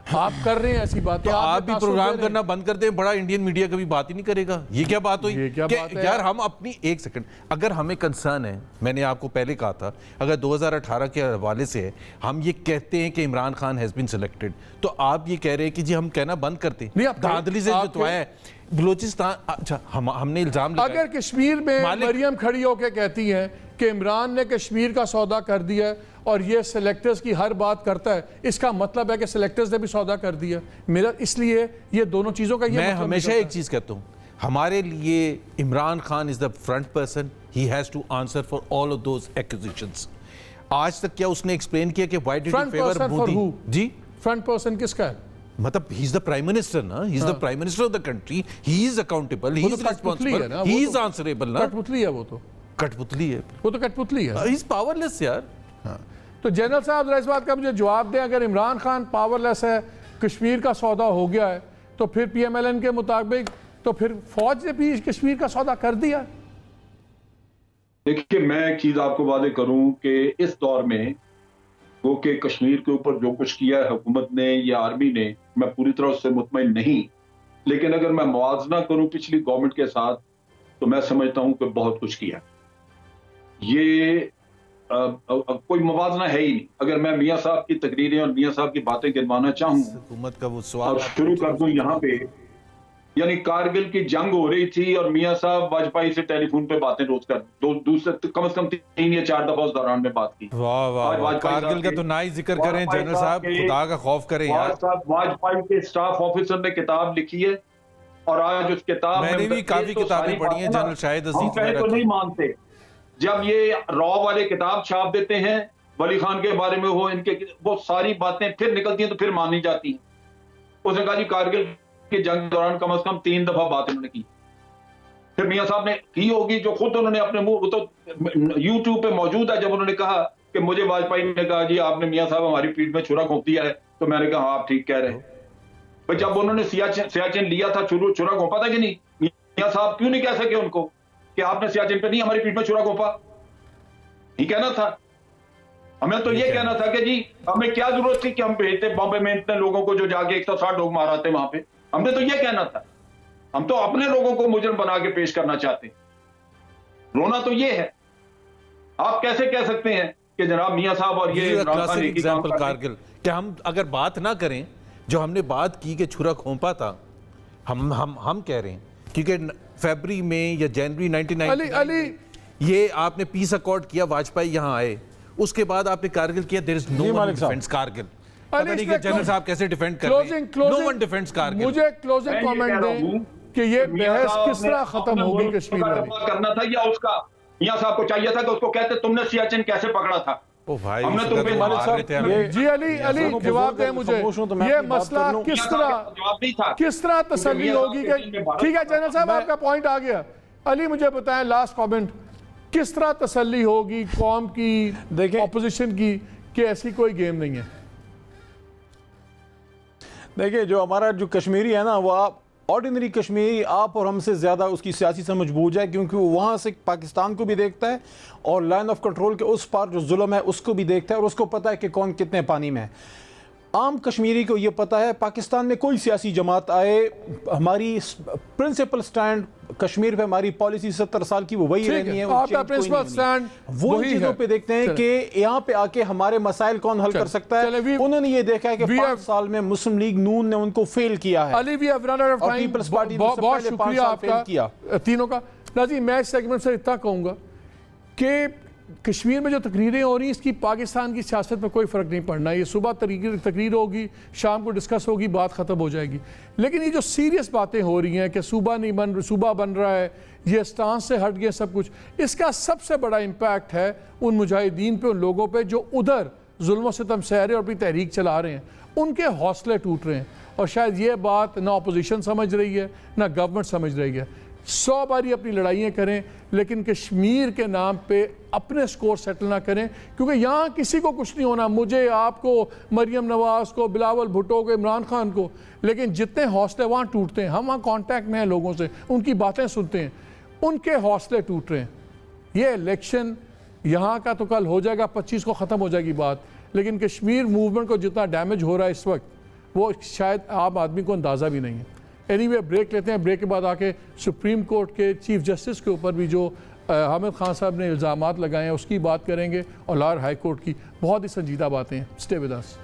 آپ کر رہے ہیں ایسی باتیں. آپ بھی پروگرام کرنا بند کر دیں، بڑا انڈین میڈیا کبھی بات ہی نہیں کرے گا. یہ کیا بات ہوئی کہ یار ہم اپنی ایک سیکنڈ، اگر ہمیں کنسرن ہے، میں نے آپ کو پہلے کہا تھا، اگر 2018 کے حوالے سے ہے، ہم یہ کہتے ہیں کہ Imran Khan has been selected, تو آپ یہ کہہ رہے ہیں کہ جی ہم کہنا بند کرتے ہیں. دھاندلی سے جتوایا ہے بلوچستان. اچھا ہم نے الزام لگایا. اگر کشمیر میں مریم کھڑی ہو کے کہتی ہیں کہ عمران نے کشمیر کا سودا کر دیا اور یہ سلیکٹرز کی ہر بات کرتا ہے، اس کا مطلب ہے کہ سلیکٹرز نے بھی سودا کر دیا. میرا اس لیے یہ دونوں چیزوں کا یہ میں ہمیشہ ایک چیز کہتا ہوں، ہمارے لیے Imran Khan is the front person, he has to answer for all of those accusations. آج تک کیا اس نے ایکسپلین کیا کہ why did he favour Modi? جی فرنٹ پرسن کس کا ہے؟ مطلب ہی از دا پرائم منسٹر نا، he is the prime minister of the country, he is accountable, he is responsible, he is answerable. نا کٹ پتلی ہے وہ تو، کٹ پتلی ہے، وہ تو کٹ پتلی ہے، ہی از پاور لیس یار. تو جنرل صاحب ذرا اس بات کا مجھے جواب دیں، اگر عمران خان پاور لیس ہے، کشمیر کا سودا ہو گیا ہے، تو پھر پی ایم ایل این کے مطابق تو پھر فوج نے بھی کشمیر کا سودا کر دیا. دیکھیے میں ایک چیز آپ کو واضح کروں کہ اس دور میں وہ کہ کشمیر کے اوپر جو کچھ کیا ہے حکومت نے یا آرمی نے، میں پوری طرح اس سے مطمئن نہیں، لیکن اگر میں موازنہ کروں پچھلی گورنمنٹ کے ساتھ تو میں سمجھتا ہوں کہ بہت کچھ کیا. یہ کوئی موازنہ ہے ہی نہیں. اگر میں میاں صاحب کی تقریریں اور میاں صاحب کی باتیں گنوانا چاہوں حکومت کا وہ سوال اور شروع کر دوں یہاں پہ، یعنی کارگل کی جنگ ہو رہی تھی اور میاں صاحب واجپئی سے ٹیلی فون پہ باتیں روز کر دوسرے کم از کم 3 یا 4 دفعہ اس دوران میں بات کی. واہ واہ، کارگل کا تو نہ ہی ذکر کریں جنرل صاحب، خدا کا خوف کریں یار. واجپئی کے اسٹاف آفیسر نے کتاب لکھی ہے اور آج اس کتاب میں نے بھی کافی کتابیں پڑھی ہیں جنرل شاہد عزیز وغیرہ. تو نہیں مانتے جب یہ را والے کتاب چھاپ دیتے ہیں ولی خان کے بارے میں، وہ ان کے وہ ساری باتیں پھر نکلتی ہیں تو پھر مانی جاتی ہیں. اس نے کہا جی کارگل کی جنگ دوران کم از کم 3 دفعہ بات انہوں نے کی. پھر میاں صاحب نے کی ہوگی جو خود انہوں نے اپنے منہ، تو یوٹیوب پہ موجود ہے، جب انہوں نے کہا کہ مجھے واجپئی نے کہا جی آپ نے میاں صاحب ہماری پیٹھ میں چھرا گھونپ دیا ہے، تو میں نے کہا ہاں آپ ٹھیک کہہ رہے ہیں. بھائی جب انہوں نے سیاچن لیا تھا چھرا گھونپا تھا کہ نہیں؟ میاں صاحب کیوں نہیں کہہ سکے ان کو کہ آپ نے سیاچن پہ نہیں ہماری پیٹھ میں چھرا گھونپا؟ یہ کہنا تھا. ہمیں تو یہ کہنا تھا کہ جی ہمیں کیا ضرورت تھی کہ ہم بھیجتے بامبے میں اتنے لوگوں کو جو جا کے 160 لوگ مار آتے وہاں پہ. ہم نے تو یہ کہنا تھا. ہم تو اپنے لوگوں کو مجرم بنا کے پیش کرنا چاہتے. رونا تو یہ ہے. آپ کیسے کہہ سکتے ہیں کہ جناب میاں صاحب اور یہ ایگزامپل کارگل کہ ہم اگر بات نہ کریں جو ہم نے بات کی کہ چھرا کھونپا تھا، ہم کہہ رہے ہیں کیونکہ فیبری میں یا جنوری 1999 یہ آپ نے پیس اکارڈ کیا، واجپئی یہاں آئے، اس کے بعد آپ نے کارگل کیا. دیر از نو ون ڈیفینس کارگل. پتہ نہیں کہ جنرل صاحب کیسے ڈیفینڈ کر رہے ہیں. نو ون ڈیفینس کارگل. مجھے کلوزنگ کامنٹ دیں کہ یہ بحث کس طرح ختم ہوگی کشمیر میں کرنا تھا، یا اس کا میاں صاحب کو چاہیے تھا کہ اس کو کہتے تم نے سیاچن کیسے پکڑا تھا. ہم نے تو جی علی جواب دیں مجھے، یہ مسئلہ کس طرح تسلی ہوگی کہ ٹھیک ہے جنرل صاحب آپ کا پوائنٹ آ گیا. علی مجھے بتائیں لاسٹ کامنٹ، کس طرح تسلی ہوگی قوم کی، اپوزیشن کی کہ ایسی کوئی گیم نہیں ہے؟ دیکھیں جو ہمارا جو کشمیری ہے نا، وہ آپ آرڈینری کشمیری آپ اور ہم سے زیادہ اس کی سیاسی سمجھ بوجھ ہے، کیونکہ وہ وہاں سے پاکستان کو بھی دیکھتا ہے اور لائن آف کنٹرول کے اس پار جو ظلم ہے اس کو بھی دیکھتا ہے اور اس کو پتہ ہے کہ کون کتنے پانی میں ہے. عام کشمیری کو یہ پتہ ہے پاکستان میں کوئی سیاسی جماعت آئے، ہماری پرنسپل سٹینڈ کشمیر پہ ہماری پالیسی 70 سال کی وہ وہی رہنی ہے. وہ چیزوں پہ دیکھتے ہیں کہ یہاں پہ آ کے ہمارے مسائل کون حل کر سکتا ہے. انہوں نے یہ دیکھا ہے کہ 5 سال میں مسلم لیگ نون نے ان کو فیل کیا ہے اور پیپلز پارٹی نے بہت شکریہ آپ کا تینوں کا. ناظرین میں اس سیگمنٹ سے اتنا کہوں گا کہ کشمیر میں جو تقریریں ہو رہی ہیں اس کی پاکستان کی سیاست پہ کوئی فرق نہیں پڑنا. یہ صبح تقریر ہوگی، شام کو ڈسکس ہوگی، بات ختم ہو جائے گی. لیکن یہ جو سیریس باتیں ہو رہی ہیں کہ صوبہ بن رہا ہے، یہ اسٹانس سے ہٹ گئے سب کچھ، اس کا سب سے بڑا امپیکٹ ہے ان مجاہدین پہ، ان لوگوں پہ جو ادھر ظلم و ستم سہ رہے اور اپنی تحریک چلا رہے ہیں، ان کے حوصلے ٹوٹ رہے ہیں. اور شاید یہ بات نہ اپوزیشن سمجھ رہی ہے نہ گورنمنٹ سمجھ رہی ہے. 100 باری اپنی لڑائیاں کریں لیکن کشمیر کے نام پہ اپنے سکور سیٹل نہ کریں، کیونکہ یہاں کسی کو کچھ نہیں ہونا، مجھے، آپ کو، مریم نواز کو، بلاول بھٹو کو، عمران خان کو، لیکن جتنے حوصلے وہاں ٹوٹتے ہیں، ہم وہاں کانٹیکٹ میں ہیں لوگوں سے، ان کی باتیں سنتے ہیں، ان کے حوصلے ٹوٹ رہے ہیں. یہ الیکشن یہاں کا تو کل ہو جائے گا، 25 کو ختم ہو جائے گی بات، لیکن کشمیر موومنٹ کو جتنا ڈیمیج ہو رہا ہے اس وقت وہ شاید عام آدمی کو اندازہ بھی نہیں ہے. اینی وے بریک لیتے ہیں، بریک کے بعد آ کے سپریم کورٹ کے چیف جسٹس کے اوپر بھی جو حامد خان صاحب نے الزامات لگائے ہیں اس کی بات کریں گے، اور لاہور ہائی کورٹ کی بہت ہی سنجیدہ باتیں ہیں. Stay with us.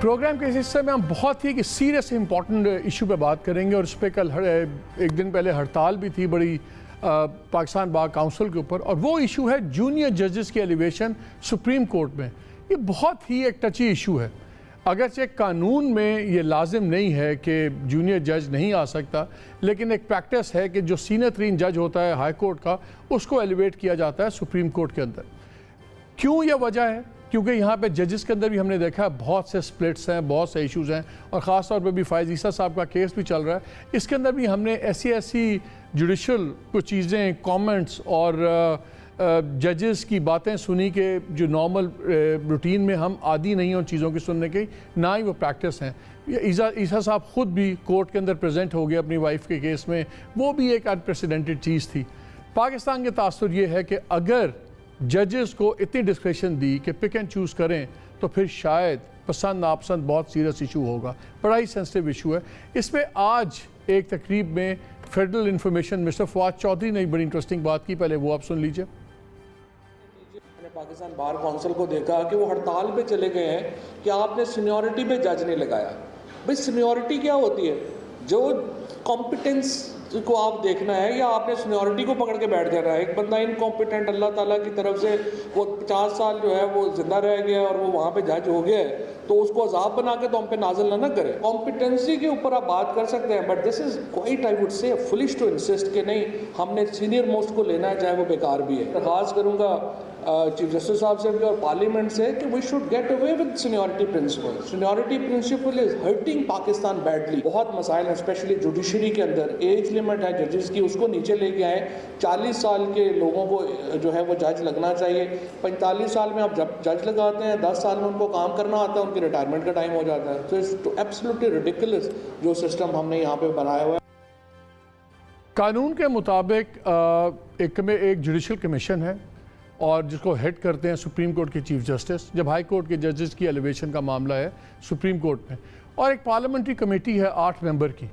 پروگرام کے اس حصے میں ہم بہت ہی سیریس امپورٹنٹ ایشو پہ بات کریں گے، اور اس پہ کل ایک دن پہلے ہڑتال بھی تھی بڑی پاکستان بار کاؤنسل کے اوپر، اور وہ ایشو ہے جونیئر ججز کی ایلیویشن سپریم کورٹ میں. یہ بہت ہی ایک ٹچی ایشو ہے. اگرچہ قانون میں یہ لازم نہیں ہے کہ جونیئر جج نہیں آ سکتا، لیکن ایک پریکٹس ہے کہ جو سینئر ترین جج ہوتا ہے ہائی کورٹ کا، اس کو ایلیویٹ کیا جاتا ہے سپریم کورٹ کے اندر. کیوں یہ وجہ ہے؟ کیونکہ یہاں پہ ججز کے اندر بھی ہم نے دیکھا بہت سے سپلٹس ہیں، بہت سے ایشوز ہیں، اور خاص طور پہ بھی فائز عیسیٰ صاحب کا کیس بھی چل رہا ہے. اس کے اندر بھی ہم نے ایسی جوڈیشل کچھ چیزیں، کامنٹس اور ججز کی باتیں سنی کہ جو نارمل روٹین میں ہم عادی نہیں ہیں ان چیزوں کی سننے کی، نہ ہی وہ پریکٹس ہیں. عیسیٰ صاحب خود بھی کورٹ کے اندر پریزنٹ ہو گئے اپنی وائف کے کیس میں، وہ بھی ایک انپریسیڈنٹڈ چیز تھی. پاکستان کے تاثر یہ ہے کہ اگر ججز کو اتنی ڈسکریشن دی کہ پک اینڈ چوز کریں تو پھر شاید پسند ناپسند بہت سیریس ایشو ہوگا. بڑا ہی سینسٹیو ایشو ہے. اس پہ آج ایک تقریب میں federal information mister Fawad Chaudhry نے ایک بڑی انٹرسٹنگ بات کی، پہلے وہ آپ سن لیجئے. میں نے پاکستان بار کونسل کو دیکھا کہ وہ ہڑتال پہ چلے گئے ہیں کہ آپ نے سینیورٹی پہ جج نہیں لگایا. بھئی سینیورٹی کیا ہوتی ہے؟ جو کمپیٹنس کو آپ دیکھنا ہے، یا آپ نے سینیورٹی کو پکڑ کے بیٹھ جانا ہے؟ ایک بندہ انکمپیٹنٹ اللہ تعالیٰ کی طرف سے وہ 50 سال جو ہے وہ زندہ رہ گیا اور وہ وہاں پہ جج ہو گیا ہے، تو اس کو عذاب بنا کے تو ہم پہ نازل نہ کرے. کمپیٹنسی کے اوپر آپ بات کر سکتے ہیں، but this is quite I would say foolish to insist کہ نہیں ہم نے سینئر موسٹ کو لینا ہے چاہے وہ بیکار بھی ہے. درخواست کروں گا چیف جسٹس صاحب سے بھی اور پارلیمنٹ سے کہ we should get away with seniority principle. Seniority principle is hurting Pakistan badly. بہت مسائل ہیں اسپیشلی جوڈیشری کے اندر. ایج لمٹ ہے ججز کی، اس کو نیچے لے کے آئیں. 40 سال کے لوگوں کو جو ہے وہ جج لگنا چاہیے. 45 سال میں آپ جب جج لگاتے ہیں 10 سال میں ان کو کام کرنا آتا ہے، ان کی ریٹائرمنٹ کا ٹائم ہو جاتا ہے. تو اٹس ایبسلیوٹلی ریڈیکولس جو سسٹم ہم نے یہاں پہ بنایا ہوا ہے. قانون کے مطابق ایک جوڈیشل کمیشن ہے اور جس کو ہیڈ کرتے ہیں سپریم کورٹ کے چیف جسٹس جب ہائی کورٹ کے ججز کی ایلیویشن کا معاملہ ہے سپریم کورٹ میں، اور ایک پارلیمنٹری کمیٹی ہے 8 ممبر کی.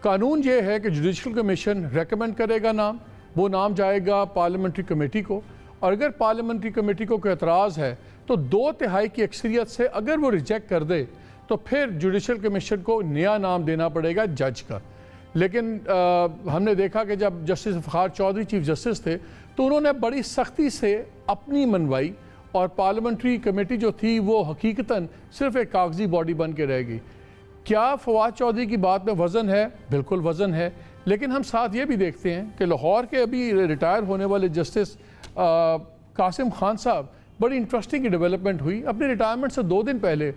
قانون یہ ہے کہ جوڈیشل کمیشن ریکمینڈ کرے گا نام، وہ نام جائے گا پارلیمنٹری کمیٹی کو، اور اگر پارلیمنٹری کمیٹی کو کوئی اعتراض ہے تو 2/3 کی اکثریت سے اگر وہ ریجیکٹ کر دے تو پھر جوڈیشل کمیشن کو نیا نام دینا پڑے گا جج کا. لیکن ہم نے دیکھا کہ جب justice Iftikhar Chaudhry chief justice تھے تو انہوں نے بڑی سختی سے اپنی منوائی، اور پارلیمنٹری کمیٹی جو تھی وہ حقیقتاً صرف ایک کاغذی باڈی بن کے رہ گئی. کیا فواد چودھری کی بات میں وزن ہے؟ بالکل وزن ہے. لیکن ہم ساتھ یہ بھی دیکھتے ہیں کہ لاہور کے ابھی ریٹائر ہونے والے جسٹس قاسم خان صاحب، بڑی انٹرسٹنگ ڈیولپمنٹ ہوئی. اپنے ریٹائرمنٹ سے 2 دن پہلے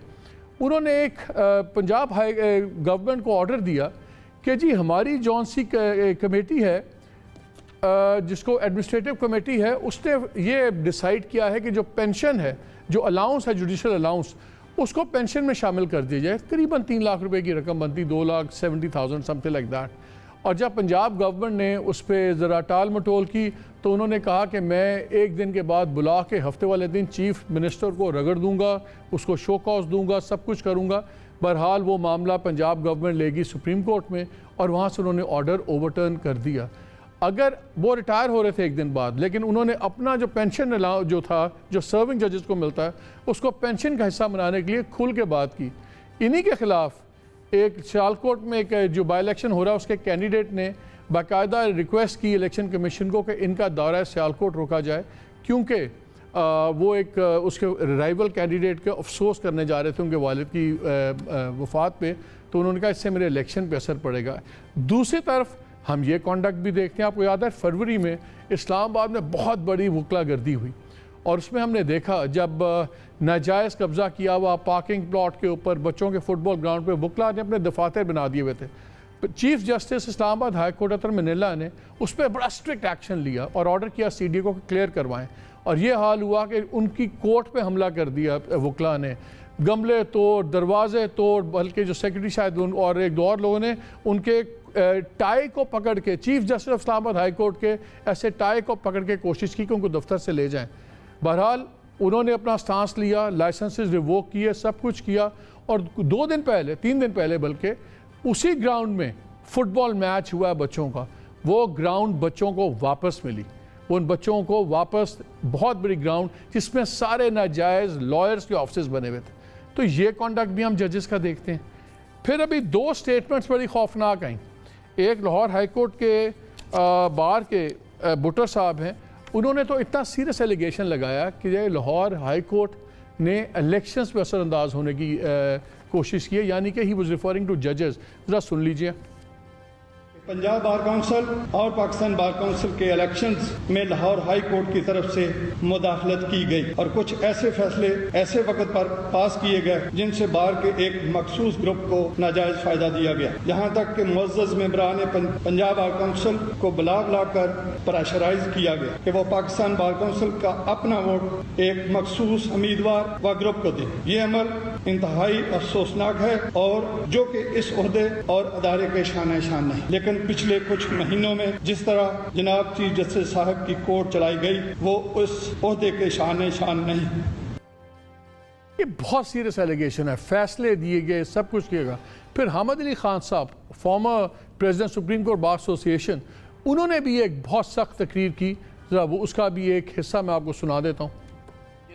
انہوں نے ایک پنجاب گورنمنٹ کو آرڈر دیا کہ جی ہماری جون سی کمیٹی ہے جس کو ایڈمنسٹریٹو کمیٹی ہے، اس نے یہ ڈیسائیڈ کیا ہے کہ جو پینشن ہے، جو الاؤنس ہے جوڈیشل الاؤنس، اس کو پینشن میں شامل کر دیا جائے. قریباً 3 لاکھ روپے کی رقم بنتی، 2,70,000 سم تھنگ لائک دیٹ. اور جب پنجاب گورنمنٹ نے اس پہ ذرا ٹال مٹول کی تو انہوں نے کہا کہ میں 1 دن کے بعد بلا کے ہفتے والے دن چیف منسٹر کو رگڑ دوں گا، اس کو شو کاز دوں گا، سب کچھ کروں گا. بہرحال وہ معاملہ پنجاب گورنمنٹ لے گی سپریم کورٹ میں، اور وہاں سے انہوں نے آرڈر اوورٹرن کر دیا. اگر وہ ریٹائر ہو رہے تھے 1 دن بعد، لیکن انہوں نے اپنا جو پینشن جو تھا جو سرونگ ججز کو ملتا ہے اس کو پینشن کا حصہ بنانے کے لیے کھل کے بات کی. انہی کے خلاف ایک سیالکوٹ میں ایک جو بائی الیکشن ہو رہا ہے اس کے کینڈیڈیٹ نے باقاعدہ ریکویسٹ کی الیکشن کمیشن کو کہ ان کا دورہ سیالکوٹ روکا جائے، کیونکہ وہ ایک اس کے رائیول کینڈیڈیٹ کے افسوس کرنے جا رہے تھے ان کے والد کی وفات پہ، تو انہوں نے کہا اس سے میرے الیکشن پہ اثر پڑے گا۔ دوسری طرف ہم یہ کانڈکٹ بھی دیکھتے ہیں، آپ کو یاد ہے فروری میں اسلام آباد میں بہت بڑی وکلا گردی ہوئی، اور اس میں ہم نے دیکھا جب ناجائز قبضہ کیا ہوا پارکنگ پلاٹ کے اوپر بچوں کے فٹ بال گراؤنڈ پہ وکلا نے اپنے دفاتر بنا دیے ہوئے تھے، چیف جسٹس اسلام آباد ہائی کورٹ اطہر منیلا نے اس پہ بڑا اسٹرکٹ ایکشن لیا اور آرڈر کیا سی ڈی کو کلیئر کروائیں، اور یہ حال ہوا کہ ان کی کورٹ پہ حملہ کر دیا وکلا نے، گملے توڑ، دروازے توڑ، بلکہ جو سیکرٹری شاید اور ایک دو اور لوگوں نے ان کے ٹائی کو پکڑ کے، چیف جسٹس اسلام آباد ہائی کورٹ کے ایسے ٹائی کو پکڑ کے کوشش کی کہ ان کو دفتر سے لے جائیں۔ بہرحال انہوں نے اپنا سٹانس لیا، لائسنسز ریووک کیے، سب کچھ کیا، اور 3 دن پہلے بلکہ اسی گراؤنڈ میں فٹ بال میچ ہوا ہے بچوں کا، وہ گراؤنڈ بچوں کو واپس ملی، وہ ان بچوں کو واپس، بہت بڑی گراؤنڈ جس میں سارے ناجائز لائرز کے آفسز بنے ہوئے تھے۔ تو یہ کانڈکٹ بھی ہم ججز کا دیکھتے ہیں۔ پھر ابھی 2 سٹیٹمنٹس بڑی خوفناک آئیں، ایک لاہور ہائی کورٹ کے بار کے بٹر صاحب ہیں، انہوں نے تو اتنا سیریس ایلیگیشن لگایا کہ یہ لاہور ہائی کورٹ نے الیکشنز پہ اثر انداز ہونے کی کوشش کی ہے، یعنی کہ ہی واز ریفرنگ ٹو ججز۔ ذرا سن لیجئے۔ پنجاب بار کونسل اور پاکستان بار کونسل کے الیکشنز میں لاہور ہائی کورٹ کی طرف سے مداخلت کی گئی اور کچھ ایسے فیصلے ایسے وقت پر پاس کیے گئے جن سے بار کے ایک مخصوص گروپ کو ناجائز فائدہ دیا گیا، یہاں تک کہ معزز ممبران پنجاب بار کونسل کو بلا کر پریشرائز کیا گیا کہ وہ پاکستان بار کونسل کا اپنا ووٹ ایک مخصوص امیدوار و گروپ کو دے۔ یہ عمل انتہائی افسوسناک ہے اور جو کہ اس عہدے اور ادارے کے شان شان نہیں، لیکن پچھلے کچھ مہینوں میں جس طرح جناب چیف جسٹس صاحب کی کورٹ چلائی گئی وہ اس عہدے کے شان نہیں۔ یہ بہت سیریس ایلیگیشن ہے، فیصلے دیے گئے، سب کچھ کیے گا۔ پھر حامد علی خان صاحب، former president supreme court bar association, انہوں نے بھی ایک بہت سخت تقریر کی، ذرا وہ اس کا بھی ایک حصہ میں آپ کو سنا دیتا ہوں۔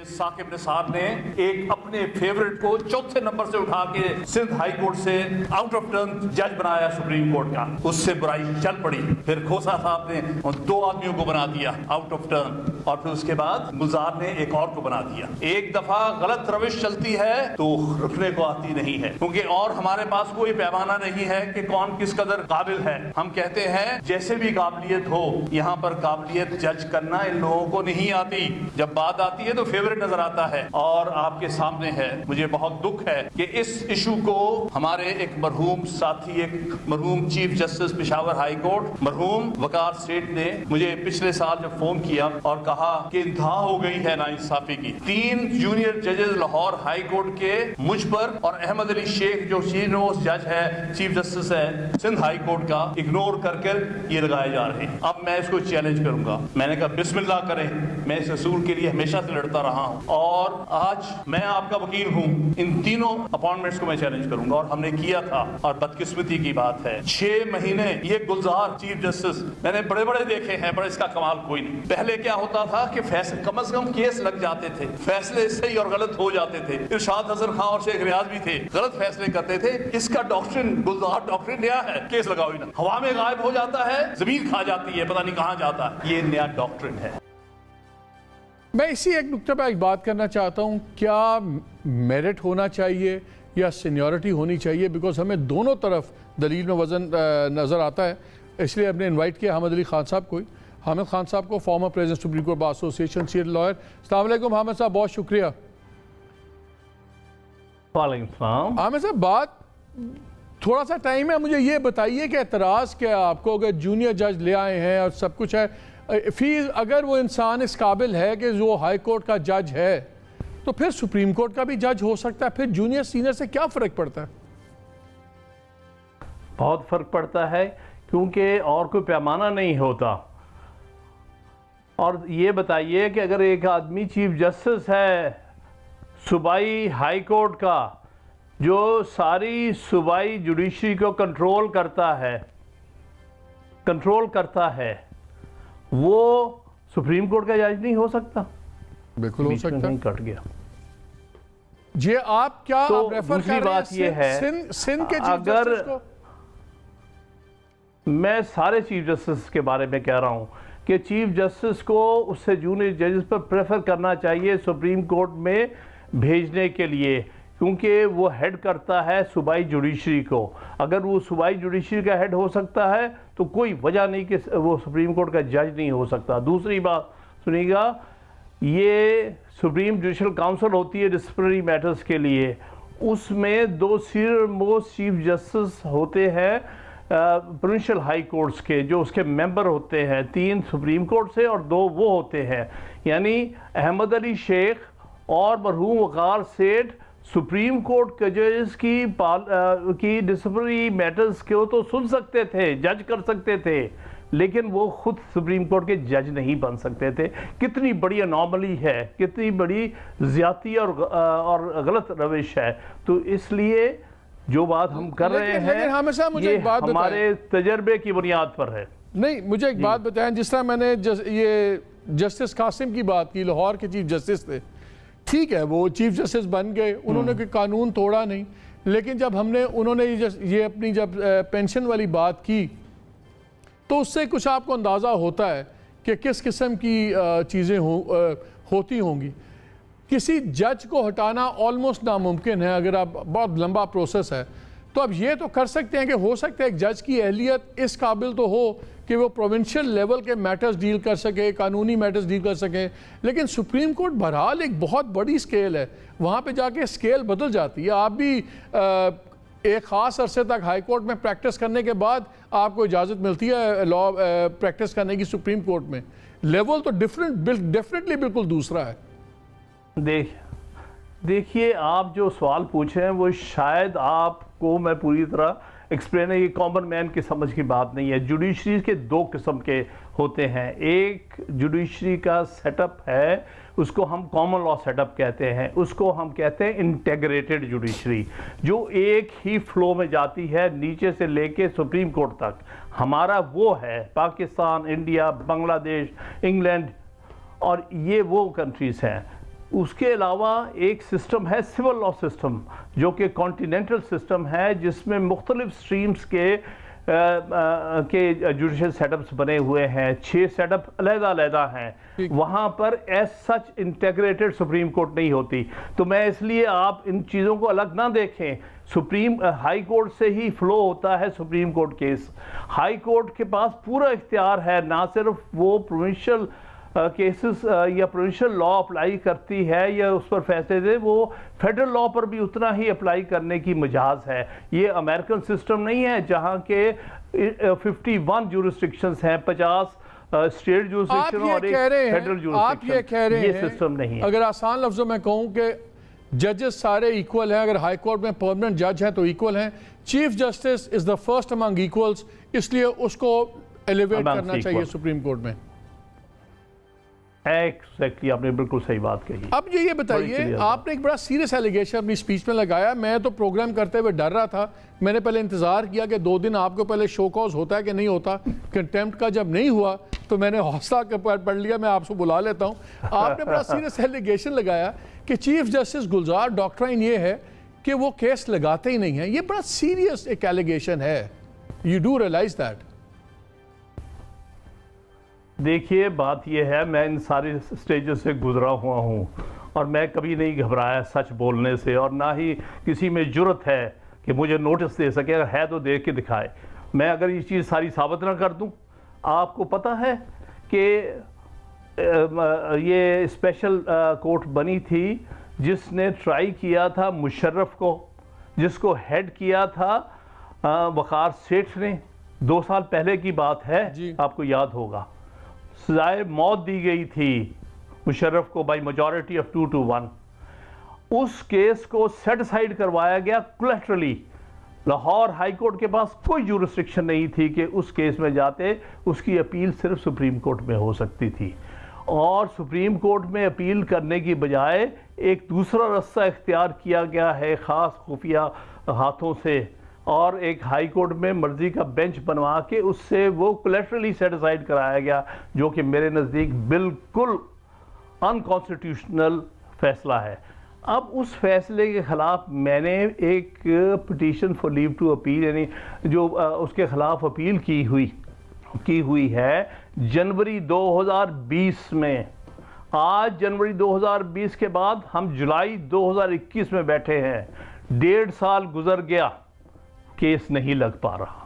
ثاقب نثار نے ایک اپنے فیورٹ کو 4تھے نمبر سے اٹھا کے سندھ ہائی کورٹ سے آؤٹ آف ٹرن جج بنایا سپریم کورٹ کا، اس سے برائی چل پڑی۔ پھر کھوسا صاحب نے ان 2 آدمیوں کو بنا دیا آؤٹ آف ٹرن، اور پھر اس کے بعد گلزار نے ایک اور کو بنا دیا۔ ایک دفعہ غلط روش چلتی ہے تو رکنے کو آتی نہیں ہے، کیونکہ اور ہمارے پاس کوئی پیمانہ نہیں ہے کہ کون کس قدر قابل ہے۔ ہم کہتے ہیں جیسے بھی قابلیت ہو، یہاں پر قابلیت جج کرنا ان لوگوں کو نہیں آتی، جب بات آتی ہے تو فیورٹ نظر آتا ہے، اور آپ کے سامنے ہے۔ مجھے بہت دکھ ہے کہ اس ایشو کو ہمارے ایک مرحوم ساتھی، ایک مرحوم chief justice Peshawar high court مرحوم وقار سیٹھ نے مجھے پچھلے سال جب فون کیا اور کہا کہ انتہا ہو گئی ہے ناانصافی کی، 3 جونیئر ججز لاہور ہائی کورٹ کے مجھ پر اور احمد علی شیخ جو چیف جج ہے، چیف جسٹس ہے سندھ ہائی کورٹ کا، اگنور کر یہ لگائے جا رہے ہیں۔ اب میں اس کو چیلنج کروں گا۔ میں نے کہا بسم اللہ کریں، میں اس اصول کے لیے ہمیشہ سے لڑتا رہا ہوں، اور آج میں آپ کا وکیل ہوں، ان تینوں اپوائنٹمنٹس کو میں چیلنج کروں گا، اور ہم نے کیا تھا۔ اور بدقسمتی کی بات ہے 6 مہینے یہ گلزار چیف جسٹس میں نے بڑے بڑے دیکھے ہیں، پر اس کا کمال کوئی نہیں۔ پہلے کیا ہوتا تھا کہ فیصلے کم از کم کیس لگ جاتے تھے، فیصلے صحیح اور غلط ہو جاتے تھے۔ ارشاد حسن خان اور شیخ ریاض بھی تھے، غلط فیصلے کرتے تھے۔ اس کا ڈاکٹرن گلزار ڈاکٹرن نیا ہے، کیس لگاؤ ہی نا، ہوا میں غائب ہو جاتا ہے، زمین کھا جاتی ہے، پتہ نہیں کہاں جاتا ہے، یہ نیا ڈاکٹرن ہے۔ میں اسی ایک نکتہ پہ ایک بات کرنا چاہتا ہوں، کیا میرٹ ہونا چاہیے یا سینیورٹی ہونی چاہیے؟ بیکاز ہمیں دونوں طرف دلیل میں وزن نظر آتا ہے، اس لیے ہم نے انوائٹ کیا حامد علی خان صاحب کو، حامد خان صاحب کو، former president supreme court bar association, senior lawyer. السلام علیکم حامد صاحب، بہت شکریہ۔ وعلیکم السلام۔ حامد صاحب، بات تھوڑا سا ٹائم ہے، مجھے یہ بتائیے کہ اعتراض کیا آپ کو، اگر جونیئر جج لے آئے ہیں اور سب کچھ ہے، اگر وہ انسان اس قابل ہے کہ جو ہائی کورٹ کا جج ہے تو پھر سپریم کورٹ کا بھی جج ہو سکتا ہے، پھر جونیئر سینئر سے کیا فرق پڑتا ہے؟ بہت فرق پڑتا ہے، کیونکہ اور کوئی پیمانہ نہیں ہوتا۔ اور یہ بتائیے کہ اگر ایک آدمی چیف جسٹس ہے صوبائی ہائی کورٹ کا، جو ساری صوبائی جوڈیشری کو کنٹرول کرتا ہے، وہ سپریم کورٹ کا جج نہیں ہو سکتا؟ بالکل ہو سکتا ہے۔ کٹ گیا جی، آپ کیا ریفر کر رہے بات یہ ہے، سندھ کے چیف جسٹس کو؟ میں سارے چیف جسٹس کے بارے میں کہہ رہا ہوں کہ چیف جسٹس کو اس سے جونیئر ججز پر پریفر کرنا چاہیے سپریم کورٹ میں بھیجنے کے لیے، کیونکہ وہ ہیڈ کرتا ہے صوبائی جوڈیشری کو. اگر وہ صوبائی جوڈیشری کا ہیڈ ہو سکتا ہے تو کوئی وجہ نہیں کہ وہ سپریم کورٹ کا جج نہیں ہو سکتا. دوسری بات سنیے گا، یہ سپریم جوڈیشل کاؤنسل ہوتی ہے ڈسپلنری میٹرز کے لیے، اس میں 2 سینئر موسٹ چیف جسٹس ہوتے ہیں پروونشل ہائی کورٹس کے، جو اس کے ممبر ہوتے ہیں، 3 سپریم کورٹ سے اور 2 وہ ہوتے ہیں. یعنی احمد علی شیخ اور مرحوم وقار سیٹھ سپریم کورٹ کے ججز کی ڈسپلنری میٹرز کو تو سن سکتے تھے، جج کر سکتے تھے، لیکن وہ خود سپریم کورٹ کے جج نہیں بن سکتے تھے. کتنی بڑی انوملی ہے، کتنی بڑی زیادتی اور غلط روش ہے. تو اس لیے جو بات ہم کر رہے ہیں یہ ہمارے تجربے کی بنیاد پر ہے. نہیں، مجھے ایک بات بتائیں، جس طرح میں نے یہ جسٹس قاسم کی بات کی، لاہور کے چیف جسٹس تھے، ٹھیک ہے وہ چیف جسٹس بن گئے، انہوں نے کوئی قانون توڑا نہیں، لیکن جب انہوں نے یہ اپنی جب پینشن والی بات کی تو اس سے کچھ آپ کو اندازہ ہوتا ہے کہ کس قسم کی چیزیں ہوتی ہوں گی. کسی جج کو ہٹانا آلموسٹ ناممکن ہے، اگر آپ بہت لمبا پروسیس ہے. تو اب یہ تو کر سکتے ہیں کہ ہو سکتا ہے ایک جج کی اہلیت اس قابل تو ہو کہ وہ پروونشل لیول کے میٹرز ڈیل کر سکے، قانونی میٹرز ڈیل کر سکے، لیکن سپریم کورٹ بہرحال ایک بہت بڑی سکیل ہے، وہاں پہ جا کے سکیل بدل جاتی ہے. آپ بھی ایک خاص عرصے تک ہائی کورٹ میں پریکٹس کرنے کے بعد آپ کو اجازت ملتی ہے لا پریکٹس کرنے کی سپریم کورٹ میں. لیول تو ڈیفینیٹلی بالکل دوسرا ہے. دیکھیے آپ جو سوال پوچھے ہیں وہ شاید آپ کو میں پوری طرح ایکسپلین ہے، یہ کامن مین کی سمجھ کی بات نہیں ہے. جوڈیشری کے 2 قسم کے ہوتے ہیں. ایک جوڈیشری کا سیٹ اپ ہے، اس کو ہم کامن لا سیٹ اپ کہتے ہیں، اس کو ہم کہتے ہیں انٹیگریٹڈ جوڈیشری، جو ایک ہی فلو میں جاتی ہے نیچے سے لے کے سپریم کورٹ تک. ہمارا وہ ہے پاکستان، انڈیا، بنگلہ دیش، انگلینڈ، اور یہ وہ کنٹریز ہیں. اس کے علاوہ ایک سسٹم ہے سول لا سسٹم، جو کہ کانٹیننٹل سسٹم ہے، جس میں مختلف سٹریمز کے جوڈیشل سیٹ اپس بنے ہوئے ہیں. 6 سیٹ اپ علیحدہ علیحدہ ہیں. وہاں پر as such integrated supreme court نہیں ہوتی. تو میں اس لیے آپ ان چیزوں کو الگ نہ دیکھیں. ہائی کورٹ سے ہی فلو ہوتا ہے supreme court case. High court کے پاس پورا اختیار ہے، نہ صرف وہ پروونشل کیسز یا پروونشل لا اپلائی کرتی ہے یا اس پر فیصلے دے، وہ فیڈرل لا پر بھی اتنا ہی اپلائی کرنے کی مجاز ہے. یہ امریکن سسٹم نہیں ہے جہاں کے 51 جورسڈکشنز ہیں، 50 اسٹیٹ جورسڈکشن اور ایک فیڈرل جورسڈکشن. آپ یہ کہہ رہے ہیں، یہ سسٹم نہیں ہے. اگر آسان لفظوں میں کہوں کہ ججز سارے ایکول ہیں، اگر ہائی کورٹ میں پرماننٹ جج ہیں تو ایکول ہیں. Chief justice is the first among equals, اس لیے اس کو ایلیویٹ کرنا چاہیے سپریم کورٹ میں. ایکزیکٹلی، آپ نے بالکل صحیح بات کہی. اب یہ بتائیے، آپ نے ایک بڑا سیریس ایلیگیشن اپنی سپیچ میں لگایا. میں تو پروگرام کرتے ہوئے ڈر رہا تھا. میں نے پہلے انتظار کیا کہ 2 دن آپ کو پہلے شو کاز ہوتا ہے کہ نہیں ہوتا. کنٹیمپٹ کا جب نہیں ہوا تو میں نے حوصلہ پڑھ لیا، میں آپ سے بلا لیتا ہوں. آپ نے بڑا سیریس ایلیگیشن لگایا کہ چیف جسٹس گلزار ڈاکٹرائن یہ ہے کہ وہ کیس لگاتے ہی نہیں ہیں. یہ بڑا سیریس ایک ایلیگیشن ہے. You do realize that? دیکھیے بات یہ ہے، میں ان سارے سٹیجز سے گزرا ہوا ہوں اور میں کبھی نہیں گھبرایا سچ بولنے سے، اور نہ ہی کسی میں جرت ہے کہ مجھے نوٹس دے سکے. اگر ہے تو دیکھ کے دکھائے. میں اگر یہ چیز ساری ثابت نہ کر دوں. آپ کو پتہ ہے کہ یہ اسپیشل کورٹ بنی تھی جس نے ٹرائی کیا تھا مشرف کو، جس کو ہیڈ کیا تھا وقار سیٹھ نے. 2 سال پہلے کی بات ہے، آپ کو یاد ہوگا. سزائے موت دی گئی تھی مشرف کو بائی میجورٹی آف 2-1. اس کیس کو سیٹ اسائیڈ کروایا گیا کولیٹرلی. لاہور ہائی کورٹ کے پاس کوئی جورسڈکشن نہیں تھی کہ اس کیس میں جاتے. اس کی اپیل صرف سپریم کورٹ میں ہو سکتی تھی، اور سپریم کورٹ میں اپیل کرنے کی بجائے ایک دوسرا رستہ اختیار کیا گیا ہے خاص خفیہ ہاتھوں سے، اور ایک ہائی کورٹ میں مرضی کا بینچ بنوا کے اس سے وہ کولیٹرلی سیٹ اسائیڈ کرایا گیا، جو کہ میرے نزدیک بالکل انکانسٹیٹیوشنل فیصلہ ہے. اب اس فیصلے کے خلاف میں نے ایک petition for leave to appeal, یعنی جو اس کے خلاف اپیل کی ہوئی، کی ہوئی ہے جنوری 2020 میں. آج جنوری 2020 کے بعد ہم جولائی 2021 میں بیٹھے ہیں. 1.5 سال گزر گیا, کیس نہیں لگ پا رہا.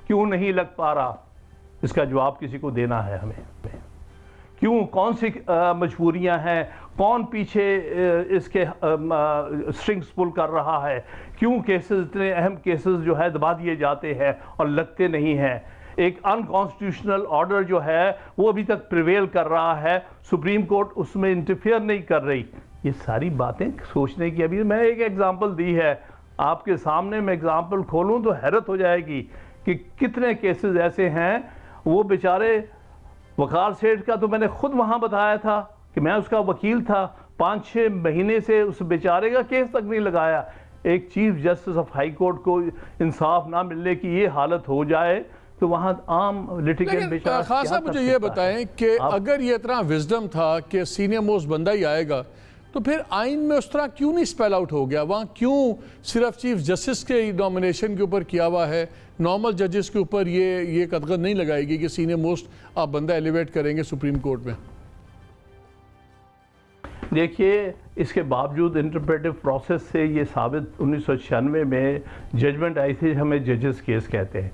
کیوں نہیں لگ پا رہا؟ اس کا جواب کسی کو دینا ہے ہمیں. کیوں؟ کون سی مجبوریاں ہیں؟ کون پیچھے اس کے سٹرنگز پل کر رہا ہے؟ کیوں کیسز اتنے اہم کیسز جو ہے دبا دیے جاتے ہیں اور لگتے نہیں ہیں؟ ایک انکانسٹیٹیوشنل آرڈر جو ہے وہ ابھی تک پریویل کر رہا ہے, سپریم کورٹ اس میں انٹرفیئر نہیں کر رہی. یہ ساری باتیں سوچنے کی. ابھی میں ایک ایگزامپل دی ہے آپ کے سامنے, میں ایگزامپل کھولوں تو حیرت ہو جائے گی کہ کتنے کیسز ایسے ہیں. وہ بیچارے وقار سیٹھ کا تو میں نے خود وہاں بتایا تھا کہ میں اس کا وکیل تھا. 5-6 مہینے سے اس بیچارے کا کیس تک نہیں لگایا. ایک chief justice of high court کو انصاف نہ ملنے کی یہ حالت ہو جائے تو وہاں عام لٹیگنٹ بیچارہ. خان صاحب مجھے یہ بتائیں کہ اگر یہ اتنا وزڈم تھا کہ سینئر موسٹ بندہ ہی آئے گا تو پھر آئین میں اس طرح کیوں نہیں سپیل آؤٹ ہو گیا؟ وہاں کیوں صرف چیف جسٹس کے نومینیشن کے اوپر کیا ہوا ہے, نارمل ججز کے اوپر یہ قدغن نہیں لگائے گی کہ سینئر موسٹ آپ بندہ ایلیویٹ کریں گے سپریم کورٹ میں؟ دیکھیے, اس کے باوجود انٹرپریٹیو پروسیس سے یہ ثابت 1996 میں ججمنٹ آئی تھی, ہمیں ججز کیس کہتے ہیں.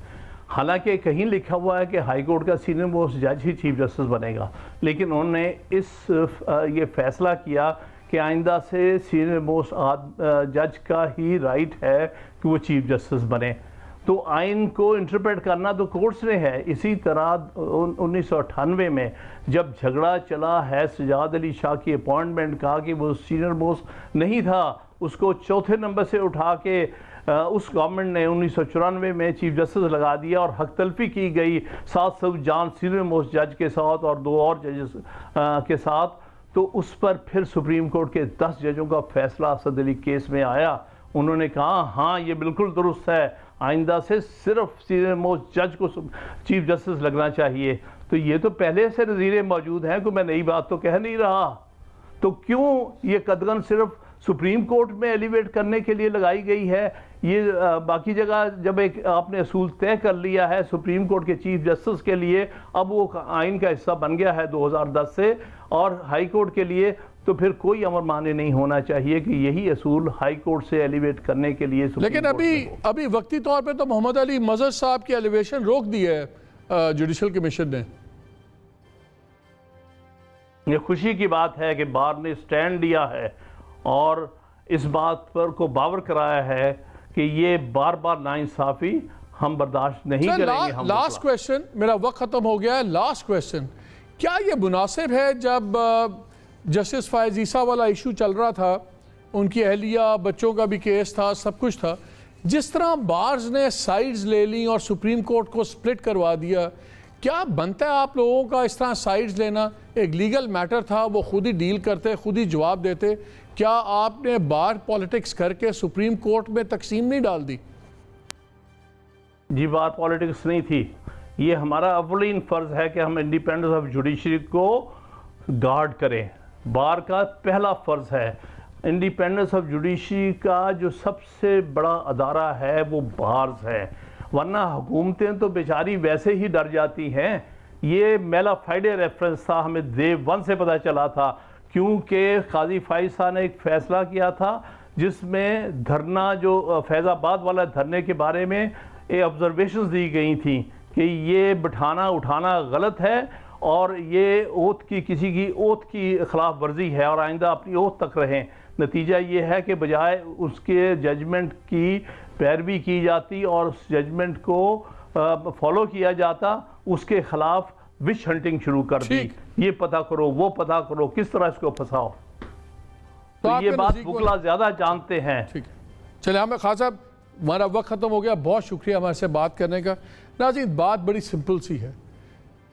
حالانکہ کہیں لکھا ہوا ہے کہ ہائی کورٹ کا سینئر موسٹ جج ہی چیف جسٹس بنے گا, لیکن انہوں نے یہ فیصلہ کیا کہ آئندہ سے سینئر موسٹ جج کا ہی رائٹ ہے کہ وہ چیف جسٹس بنے. تو آئین کو انٹرپریٹ کرنا تو کورٹس نے ہے. اسی طرح 1998 میں جب جھگڑا چلا ہے سجاد علی شاہ کی اپوائنٹمنٹ کا کہ وہ سینئر موسٹ نہیں تھا, اس کو 4تھے نمبر سے اٹھا کے اس گورنمنٹ نے 1994 میں چیف جسٹس لگا دیا اور حق تلفی کی گئی 700 جان سینئر موسٹ جج کے ساتھ اور 2 اور ججز کے ساتھ. تو اس پر پھر سپریم کورٹ کے 10 ججوں کا فیصلہ اسد علی کیس میں آیا. انہوں نے کہا ہاں یہ بالکل درست ہے, آئندہ سے صرف سینئر موسٹ جج کو چیف جسٹس لگنا چاہیے. تو یہ تو پہلے سے نظیریں موجود ہیں, کہ میں نئی بات تو کہہ نہیں رہا. تو کیوں یہ قدغن صرف سپریم کورٹ میں ایلیویٹ کرنے کے لیے لگائی گئی ہے؟ یہ باقی جگہ جب ایک آپ نے اصول طے کر لیا ہے سپریم کورٹ کے چیف جسٹس کے لیے, اب وہ آئین کا حصہ بن گیا ہے 2010 سے, اور ہائی کورٹ کے لیے تو پھر کوئی امر معنی نہیں ہونا چاہیے کہ یہی اصول ہائی کورٹ سے ایلیویٹ کرنے کے لیے. لیکن ابھی وقتی طور پہ تو محمد علی مظہر صاحب کی ایلیویشن روک دی ہے جوڈیشل کمیشن نے. یہ خوشی کی بات ہے کہ بار نے سٹینڈ لیا ہے اور اس بات پر کو باور کرایا ہے کہ یہ بار بار ناانصافی ہم برداشت نہیں کریں گے. لاسٹ کویسچن, میرا وقت ختم ہو گیا ہے. لاسٹ کویسچن, کیا یہ مناسب ہے جب جسٹس فائز عیسیٰ والا ایشو چل رہا تھا, ان کی اہلیہ بچوں کا بھی کیس تھا, سب کچھ تھا, جس طرح بارز نے سائیڈز لے لیں اور سپریم کورٹ کو سپلٹ کروا دیا, کیا بنتا ہے آپ لوگوں کا اس طرح سائیڈز لینا؟ ایک لیگل میٹر تھا, وہ خود ہی ڈیل کرتے, خود ہی جواب دیتے. کیا آپ نے بار پالیٹکس کر کے سپریم کورٹ میں تقسیم نہیں ڈال دی؟ جی, بار پالیٹکس نہیں تھی. یہ ہمارا اولین فرض ہے کہ ہم انڈیپینڈنس آف جوڈیشری کو گارڈ کریں. بار کا پہلا فرض ہے. انڈیپینڈنس آف جوڈیشری کا جو سب سے بڑا ادارہ ہے وہ بارز ہے, ورنہ حکومتیں تو بیچاری ویسے ہی ڈر جاتی ہیں. یہ میلا فرائیڈے ریفرنس تھا, ہمیں ڈے 1 سے پتہ چلا تھا, کیونکہ قاضی فائز صاحب نے ایک فیصلہ کیا تھا جس میں دھرنا, جو فیض آباد والا دھرنے کے بارے میں آبزرویشنز دی گئی تھیں کہ یہ بٹھانا اٹھانا غلط ہے اور یہ اوتھ کی کسی کی اوتھ کی خلاف ورزی ہے اور آئندہ اپنی اوتھ تک رہیں. نتیجہ یہ ہے کہ بجائے اس کے ججمنٹ کی پیروی کی جاتی اور اس ججمنٹ کو فالو کیا جاتا, اس کے خلاف وچ ہنٹنگ شروع کر دی. یہ پتہ کرو, وہ پتہ کرو, کس طرح اس کو پھنساؤ. تو یہ بات وکلا زیادہ جانتے ہیں. چلے ہمیں خان صاحب, ہمارا وقت ختم ہو گیا. بہت شکریہ ہمارے سے بات کرنے کا. ناظرین, بات بڑی سمپل سی ہے.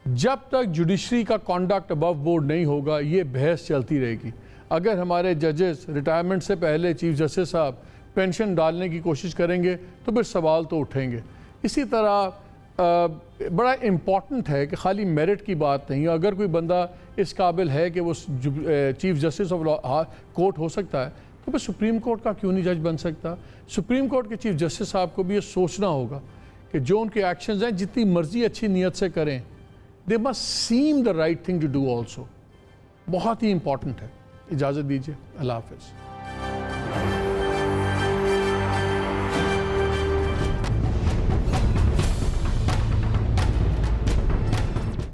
جب تک جوڈیشری کا کانڈکٹ ابو بورڈ نہیں ہوگا یہ بحث چلتی رہے گی. اگر ہمارے ججز ریٹائرمنٹ سے پہلے چیف جسٹس صاحب پینشن ڈالنے کی کوشش کریں گے تو پھر سوال تو اٹھیں گے. اسی طرح بڑا امپورٹنٹ ہے کہ خالی میرٹ کی بات نہیں, اگر کوئی بندہ اس قابل ہے کہ وہ چیف جسٹس آف کورٹ ہو سکتا ہے تو پھر سپریم کورٹ کا کیوں نہیں جج بن سکتا؟ سپریم کورٹ کے چیف جسٹس صاحب کو بھی یہ سوچنا ہوگا کہ جو ان کے ایکشنز ہیں جتنی مرضی اچھی نیت سے کریں they must seem the right thing to do also. بہت ہی امپورٹنٹ ہے. اجازت دیجیے. اللہ حافظ.